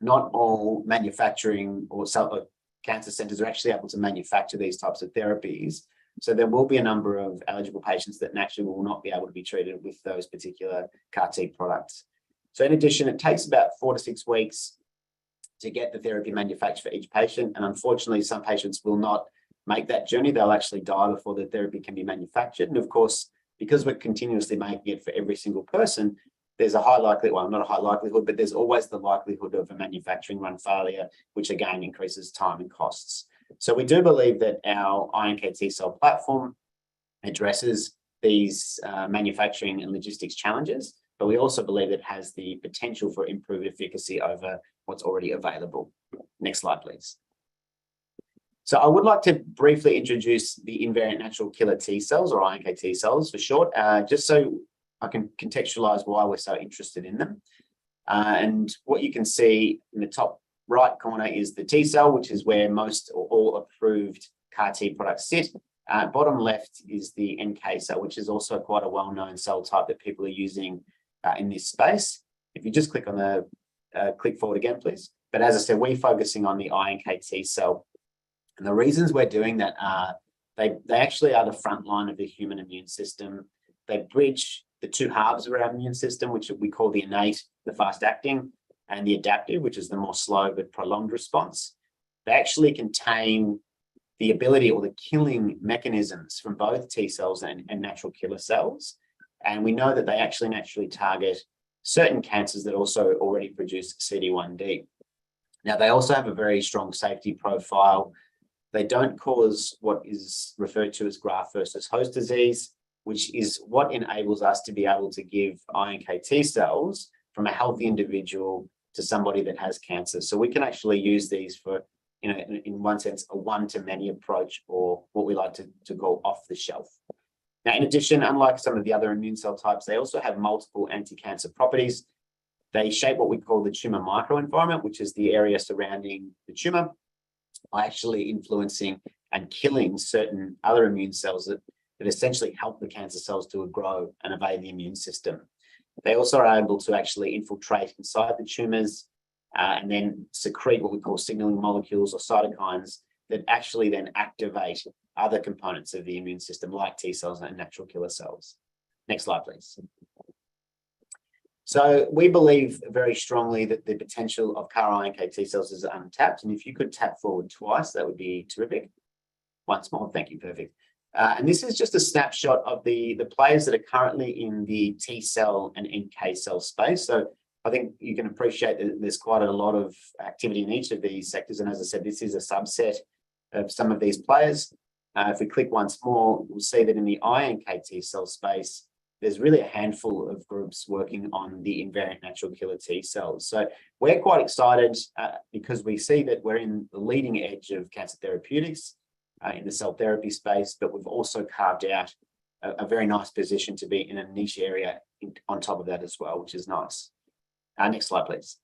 not all manufacturing or cancer centers are actually able to manufacture these types of therapies. So there will be a number of eligible patients that naturally will not be able to be treated with those particular CAR-T products. So in addition, it takes about 4 to 6 weeks to get the therapy manufactured for each patient. And unfortunately, some patients will not make that journey. They'll actually die before the therapy can be manufactured. And of course, because we're continuously making it for every single person, there's a high likelihood, well, not a high likelihood, but there's always the likelihood of a manufacturing run failure, which again increases time and costs. So we do believe that our iNKT cell platform addresses these manufacturing and logistics challenges, but we also believe it has the potential for improved efficacy over what's already available. Next slide, please. So I would like to briefly introduce the invariant natural killer T cells, or iNKT cells for short, just so I can contextualize why we're so interested in them. And what you can see in the top right corner is the T cell, which is where most or all approved CAR-T products sit. Bottom left is the NK cell, which is also quite a well-known cell type that people are using in this space. If you just click on the, click forward again, please. But as I said, we're focusing on the iNKT cell. And the reasons we're doing that are they actually are the front line of the human immune system. They bridge the two halves of our immune system, which we call the innate, the fast-acting, and the adaptive, which is the more slow but prolonged response. They actually contain the ability or the killing mechanisms from both T cells and natural killer cells. And we know that they actually naturally target certain cancers that also already produce CD1D. Now, they also have a very strong safety profile. They don't cause what is referred to as graft versus host disease, which is what enables us to be able to give iNKT cells from a healthy individual to somebody that has cancer. So we can actually use these for, in one sense, a one-to-many approach, or what we like to call off the shelf. Now, in addition, unlike some of the other immune cell types, they also have multiple anti-cancer properties. They shape what we call the tumor microenvironment, which is the area surrounding the tumor, by actually influencing and killing certain other immune cells that essentially help the cancer cells to grow and evade the immune system. They also are able to actually infiltrate inside the tumors and then secrete what we call signaling molecules or cytokines that actually then activate other components of the immune system, like T cells and natural killer cells. Next slide, please. So we believe very strongly that the potential of CAR-iNKT cells is untapped. And if you could tap forward twice, that would be terrific. Once more, thank you, perfect. And this is just a snapshot of the players that are currently in the T cell and NK cell space. So I think you can appreciate that there's quite a lot of activity in each of these sectors. And as I said, this is a subset of some of these players. If we click once more, we'll see that in the iNKT cell space, there's really a handful of groups working on the invariant natural killer T cells. So we're quite excited because we see that we're in the leading edge of cancer therapeutics in the cell therapy space, but we've also carved out a very nice position to be in a niche area on top of that as well, which is nice. Next slide, please.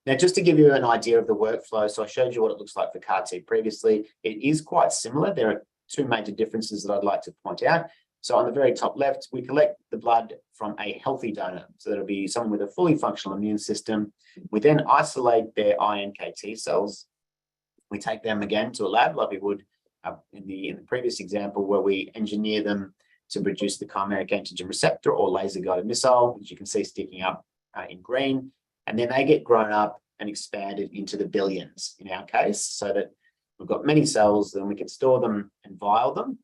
Now, just to give you an idea of the workflow, so I showed you what it looks like for CAR-T previously. It is quite similar. There are two major differences that I'd like to point out. So on the very top left, we collect the blood from a healthy donor. So that'll be someone with a fully functional immune system. We then isolate their iNKT cells. We take them again to a lab like we would in the previous example, where we engineer them to produce the chimeric antigen receptor or laser-guided missile, which you can see sticking up in green. And then they get grown up and expanded into the billions in our case, so that we've got many cells, then we can store them and vial them,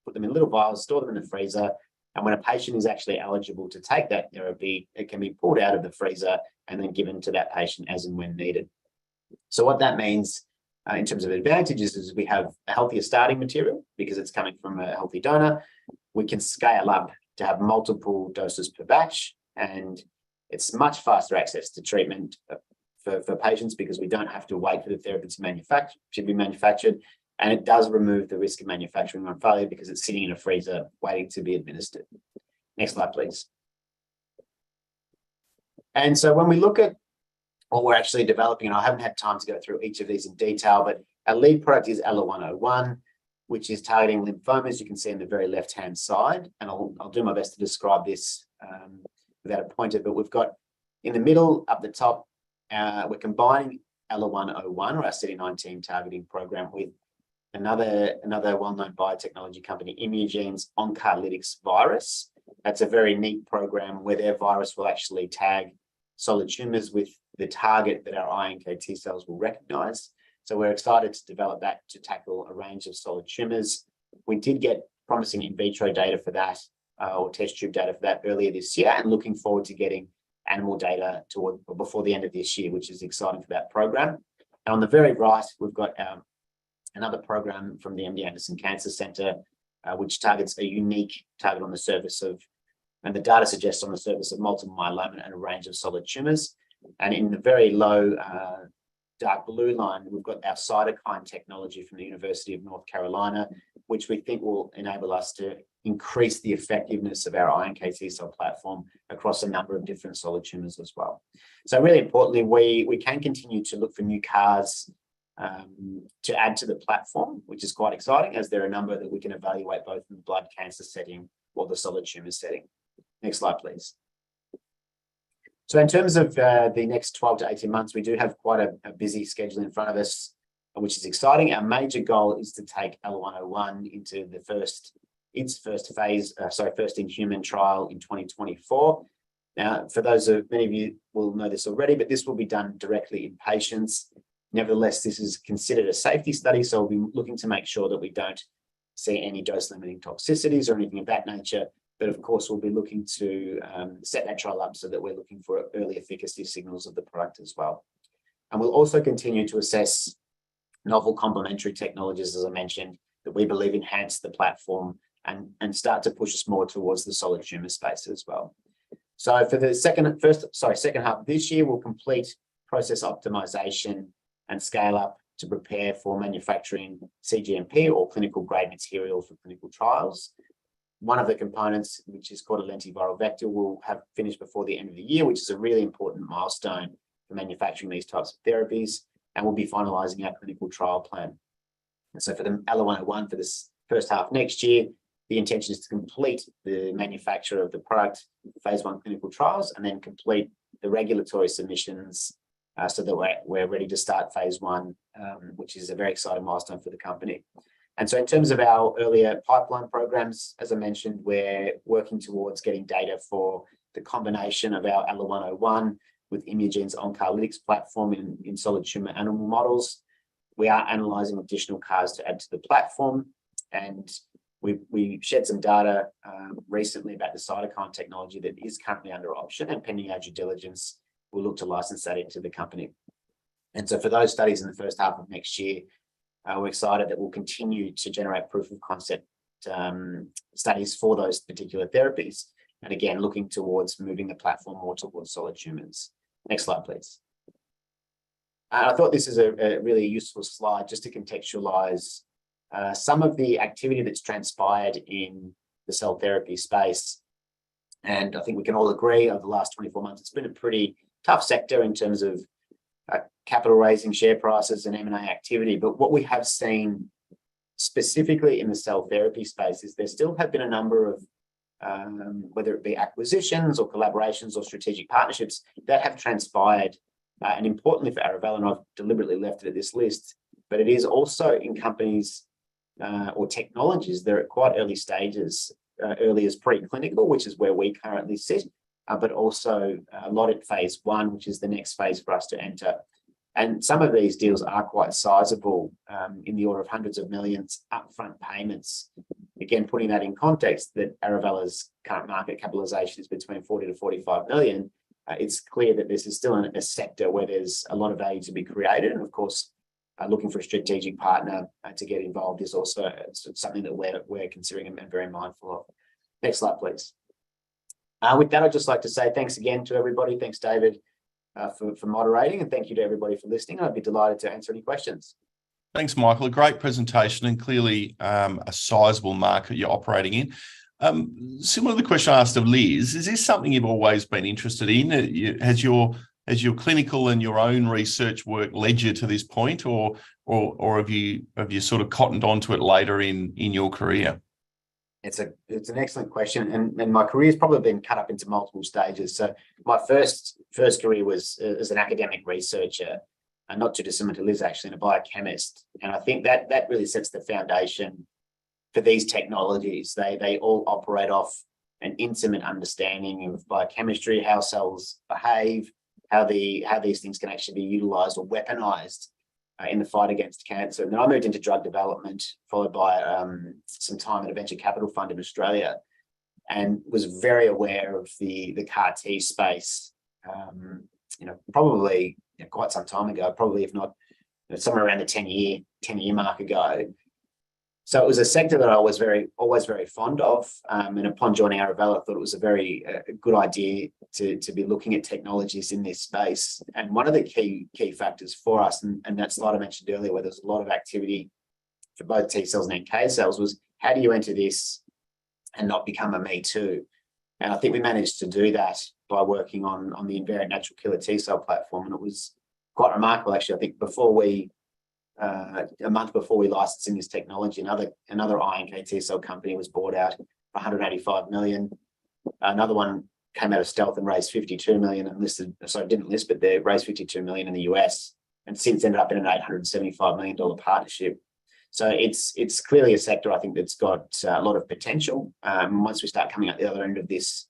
put them in little vials, store them in the freezer. And when a patient is actually eligible to take that therapy, it can be pulled out of the freezer and then given to that patient as and when needed. So what that means in terms of advantages is we have a healthier starting material because it's coming from a healthy donor. We can scale up to have multiple doses per batch, and it's much faster access to treatment for patients because we don't have to wait for the therapy to be manufactured. And it does remove the risk of manufacturing on failure because it's sitting in a freezer waiting to be administered. Next slide, please. And so when we look at what we're actually developing, and I haven't had time to go through each of these in detail, but our lead product is ALA-101, which is targeting lymphomas. You can see on the very left-hand side, and I'll do my best to describe this without a pointer, but we've got in the middle up the top, we're combining ALA-101 or our CD19 targeting program with another well-known biotechnology company, EMVision's onCARlytics virus. That's a very neat program where their virus will actually tag solid tumors with the target that our iNKT cells will recognize. So we're excited to develop that to tackle a range of solid tumors. We did get promising in vitro data for that, or test tube data for that earlier this year, and looking forward to getting animal data before the end of this year, which is exciting for that program. And on the very right, we've got another program from the MD Anderson Cancer Center, which targets a unique target on the surface of, and the data suggests on the surface of multiple myeloma and a range of solid tumors. And in the very low dark blue line, we've got our cytokine technology from the University of North Carolina, which we think will enable us to increase the effectiveness of our iNKT cell platform across a number of different solid tumors as well. So really importantly, we can continue to look for new CARs to add to the platform, which is quite exciting, as there are a number that we can evaluate both in the blood cancer setting or the solid tumor setting. Next slide, please. So in terms of the next 12 to 18 months, we do have quite a busy schedule in front of us, which is exciting. Our major goal is to take ALA-101 into its first in human trial in 2024. Now, for those of many of you will know this already, but this will be done directly in patients. Nevertheless, this is considered a safety study, so we'll be looking to make sure that we don't see any dose-limiting toxicities or anything of that nature. But of course, we'll be looking to set that trial up so that we're looking for early efficacy signals of the product as well. And we'll also continue to assess novel complementary technologies, as I mentioned, that we believe enhance the platform and start to push us more towards the solid tumor space as well. So for the second half of this year, we'll complete process optimization and scale up to prepare for manufacturing cGMP or clinical grade material for clinical trials. One of the components, which is called a lentiviral vector, will have finished before the end of the year, which is a really important milestone for manufacturing these types of therapies, and we'll be finalizing our clinical trial plan. And so for the ALA-101 for this first half next year, the intention is to complete the manufacture of the product, phase 1 clinical trials, and then complete the regulatory submissions so that we're ready to start phase 1, which is a very exciting milestone for the company. And so in terms of our earlier pipeline programs, as I mentioned, we're working towards getting data for the combination of our ALA-101 with EMVision's onCARlytics platform in solid tumor animal models. We are analyzing additional CARs to add to the platform, and we shared some data recently about the cytokine technology that is currently under option, and pending our due diligence, we'll look to license that into the company. And so for those studies in the first half of next year, we're excited that we'll continue to generate proof of concept studies for those particular therapies. And again, looking towards moving the platform more towards solid tumours. Next slide, please. I thought this is a really useful slide just to contextualise some of the activity that's transpired in the cell therapy space. And I think we can all agree over the last 24 months, it's been a pretty tough sector in terms of capital raising, share prices and M&A activity. But what we have seen specifically in the cell therapy space is there still have been a number of, whether it be acquisitions or collaborations or strategic partnerships that have transpired. And importantly for Arovella, and I've deliberately left it at this list, but it is also in companies or technologies that are at quite early stages, early as preclinical, which is where we currently sit, but also a lot at phase 1, which is the next phase for us to enter. And some of these deals are quite sizable, in the order of hundreds of millions upfront payments. Again, putting that in context, that Arovella's current market capitalization is between 40 to 45 million. It's clear that this is still a sector where there's a lot of value to be created. And of course, looking for a strategic partner to get involved is also something that we're considering and very mindful of. Next slide, please. With that, I'd just like to say thanks again to everybody. Thanks, David, for moderating, and thank you to everybody for listening. I'd be delighted to answer any questions. Thanks, Michael. A great presentation and clearly a sizable market you're operating in. Similar to the question I asked of Liz, is this something you've always been interested in? Has your clinical and your own research work led you to this point, or have you sort of cottoned onto it later in your career? It's an excellent question, and my career's probably been cut up into multiple stages. So my first career was as an academic researcher, and not too dissimilar to Liz, actually, and a biochemist. And I think that really sets the foundation for these technologies. They all operate off an intimate understanding of biochemistry, how cells behave, how these things can actually be utilized or weaponized in the fight against cancer. And then I moved into drug development, followed by some time at a venture capital fund in Australia, and was very aware of the CAR T space, probably quite some time ago, probably if not somewhere around the 10-year mark ago. So it was a sector that I was always very fond of, and upon joining Arovella, I thought it was a very good idea to be looking at technologies in this space. And one of the key factors for us, and that slide I mentioned earlier, where there's a lot of activity for both T cells and NK cells, was how do you enter this and not become a me too? And I think we managed to do that by working on the invariant natural killer T cell platform, and it was quite remarkable, actually. I think a month before we licensed in this technology, another iNK T cell company was bought out for 185 million. Another one came out of stealth and raised 52 million and didn't list, but they raised 52 million in the US, and since ended up in an $875 million partnership. So it's clearly a sector, I think, that's got a lot of potential. Once we start coming out the other end of this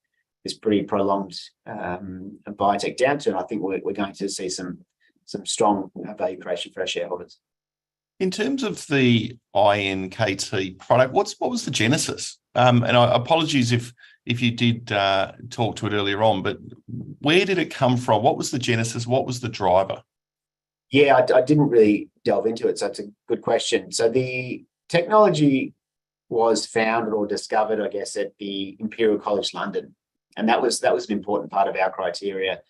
pretty prolonged biotech downturn, I think we're going to see some strong value creation for our shareholders. In terms of the iNKT product, what was the genesis? And apologies if you did talk to it earlier on, but where did it come from? What was the genesis? What was the driver? Yeah, I didn't really delve into it, so it's a good question. So the technology was founded or discovered, I guess, at the Imperial College London, and that was an important part of our criteria,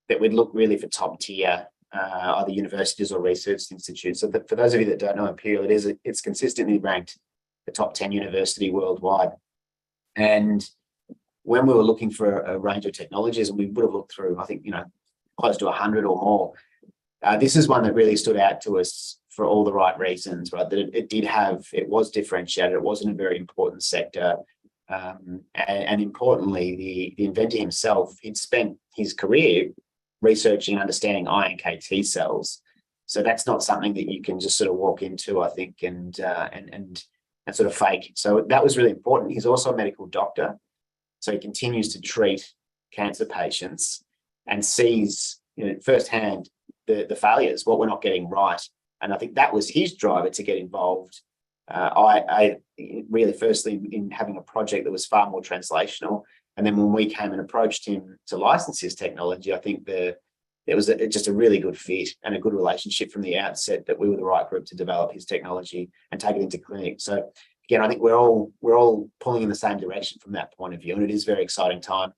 that we'd look really for top tier either universities or research institutes. So for those of you that don't know Imperial, it's consistently ranked the top 10 university worldwide. And when we were looking for a range of technologies, and we would have looked through, I think, close to 100 or more, this is one that really stood out to us for all the right reasons, right? That it was differentiated, it wasn't a very important sector. And importantly, the inventor himself, he'd spent his career researching and understanding iNK T cells. So that's not something that you can just sort of walk into, I think, and sort of fake. So that was really important. He's also a medical doctor, so he continues to treat cancer patients and sees firsthand the failures, what we're not getting right. And I think that was his driver to get involved. I really, firstly, in having a project that was far more translational. And then when we came and approached him to license his technology, I think the it was just a really good fit and a good relationship from the outset that we were the right group to develop his technology and take it into clinic. So again, I think we're all pulling in the same direction from that point of view, and it is a very exciting time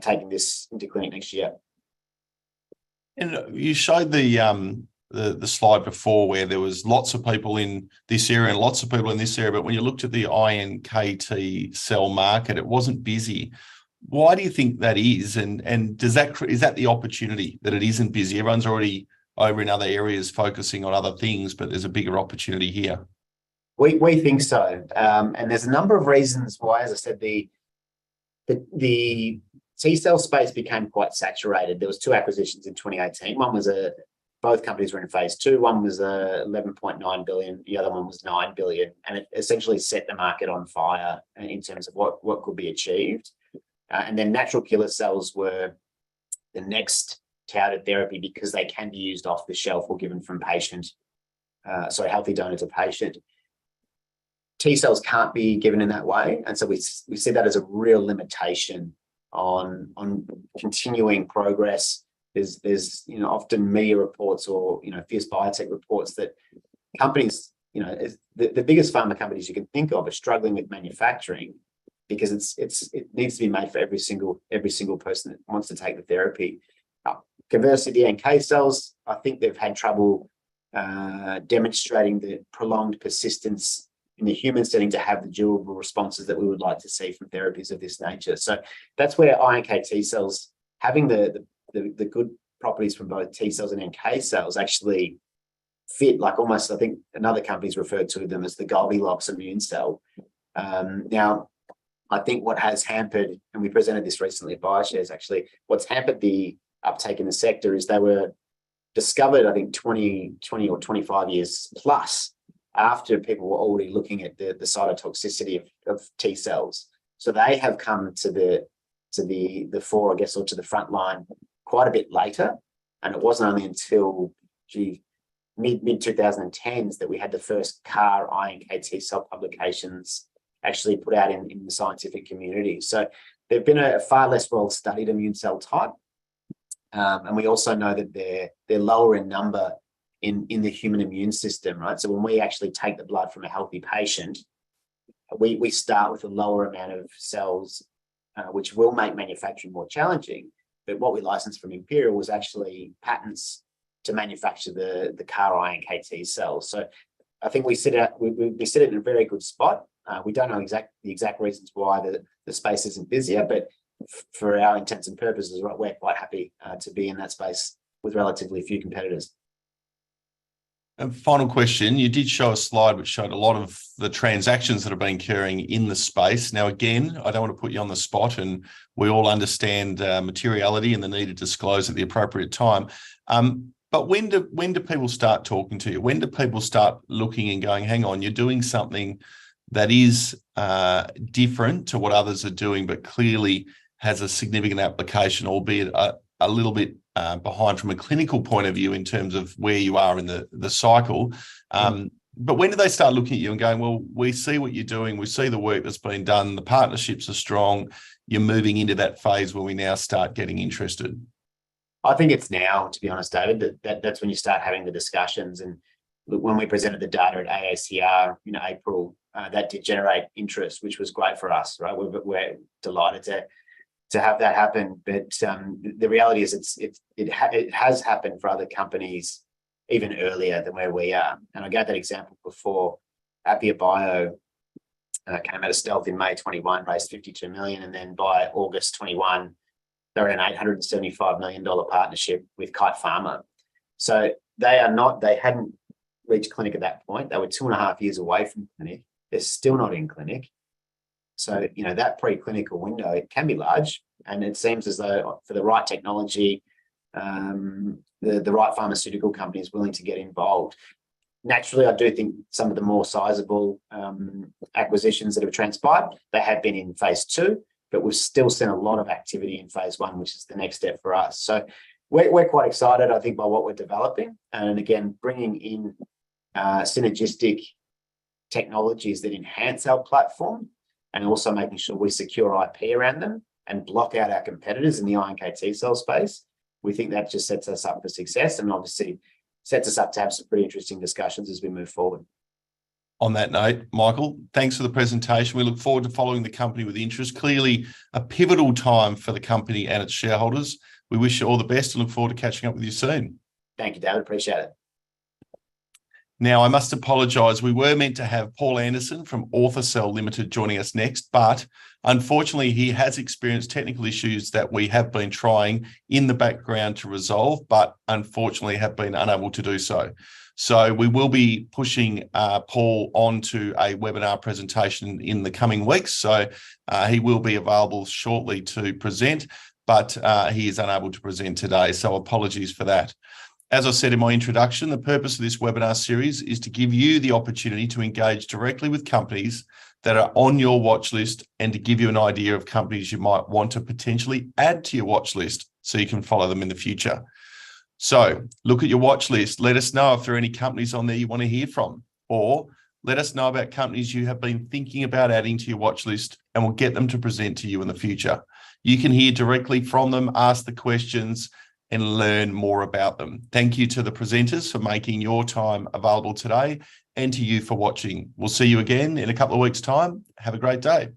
taking this into clinic next year. And you showed the slide before where there was lots of people in this area and lots of people in this area, but when you looked at the iNKT cell market, it wasn't busy. Why do you think that is? And is that the opportunity that it isn't busy? Everyone's already over in other areas focusing on other things, but there's a bigger opportunity here. We think so. And there's a number of reasons why, as I said, the T-cell space became quite saturated. There was 2 acquisitions in 2018. One was both companies were in phase 2. One was 11.9 billion. The other one was 9 billion. And it essentially set the market on fire in terms of what could be achieved. And then natural killer cells were the next touted therapy because they can be used off the shelf or given from healthy donor to patient. T cells can't be given in that way, and so we see that as a real limitation on continuing progress. There's often media reports or fierce biotech reports that companies, the biggest pharma companies you can think of are struggling with manufacturing because it needs to be made for every single person that wants to take the therapy. Conversely, the NK cells, I think they've had trouble demonstrating the prolonged persistence in the human setting to have the durable responses that we would like to see from therapies of this nature. So that's where iNKT cells, having the good properties from both T cells and NK cells, actually fit like almost, I think another company's referred to them as the Goldilocks immune cell. Now, I think what has hampered, and we presented this recently at BioShares actually, what's hampered the uptake in the sector is they were discovered, I think 20 or 25 years plus after people were already looking at the cytotoxicity of T cells. So they have come to the fore, I guess, or to the front line quite a bit later. And it wasn't only until mid 2010s that we had the first CAR iNKT cell publications actually put out in the scientific community. So they've been a far less well-studied immune cell type. And we also know that they're lower in number in the human immune system, right? So when we actually take the blood from a healthy patient, we start with a lower amount of cells, which will make manufacturing more challenging. But what we licensed from Imperial was actually patents to manufacture the CAR iNKT cells. So I think we sit it in a very good spot. We don't know the exact reasons why the space isn't busier, but for our intents and purposes, right, we're quite happy to be in that space with relatively few competitors. And final question, you did show a slide which showed a lot of the transactions that have been occurring in the space. Now, again, I don't want to put you on the spot, and we all understand materiality and the need to disclose at the appropriate time. But when do people start talking to you? When do people start looking and going, hang on, you're doing something that is different to what others are doing, but clearly has a significant application, albeit a little bit behind from a clinical point of view in terms of where you are in the cycle. But when do they start looking at you and going, well, we see what you're doing, we see the work that's been done, the partnerships are strong, you're moving into that phase where we now start getting interested? I think it's now, to be honest, David, that's when you start having the discussions. And when we presented the data at AACR in April, that did generate interest, which was great for us, right? We're delighted to have that happen. But the reality is it has happened for other companies even earlier than where we are. And I gave that example before. Appia Bio came out of stealth in May 21, raised 52 million. And then by August 21, they're in an $875 million partnership with Kite Pharma. So they hadn't reached clinic at that point. They were 2.5 years away from clinic. They're still not in clinic. So, that preclinical window, it can be large. And it seems as though for the right technology, the right pharmaceutical company is willing to get involved. Naturally, I do think some of the more sizable acquisitions that have transpired, they have been in phase 2, but we've still seen a lot of activity in phase 1, which is the next step for us. So we're quite excited, I think, by what we're developing. And again, bringing in synergistic technologies that enhance our platform, and also making sure we secure IP around them and block out our competitors in the iNKT cell space we think that just sets us up for success, and obviously sets us up to have some pretty interesting discussions as we move forward. On that note, Michael, thanks for the presentation. We look forward to following the company with interest. Clearly a pivotal time for the company and its shareholders. We wish you all the best and look forward to catching up with you soon. Thank you, David. Appreciate it. Now, I must apologise. We were meant to have Paul Anderson from Orthocell Limited joining us next, but unfortunately he has experienced technical issues that we have been trying in the background to resolve, but unfortunately have been unable to do so. So we will be pushing Paul onto a webinar presentation in the coming weeks. So he will be available shortly to present, but he is unable to present today. So apologies for that. As I said in my introduction, the purpose of this webinar series is to give you the opportunity to engage directly with companies that are on your watch list and to give you an idea of companies you might want to potentially add to your watch list so you can follow them in the future. So look at your watch list. Let us know if there are any companies on there you want to hear from, or let us know about companies you have been thinking about adding to your watch list, and we'll get them to present to you in the future. You can hear directly from them, ask the questions, and learn more about them. Thank you to the presenters for making your time available today, and to you for watching. We'll see you again in a couple of weeks' time. Have a great day.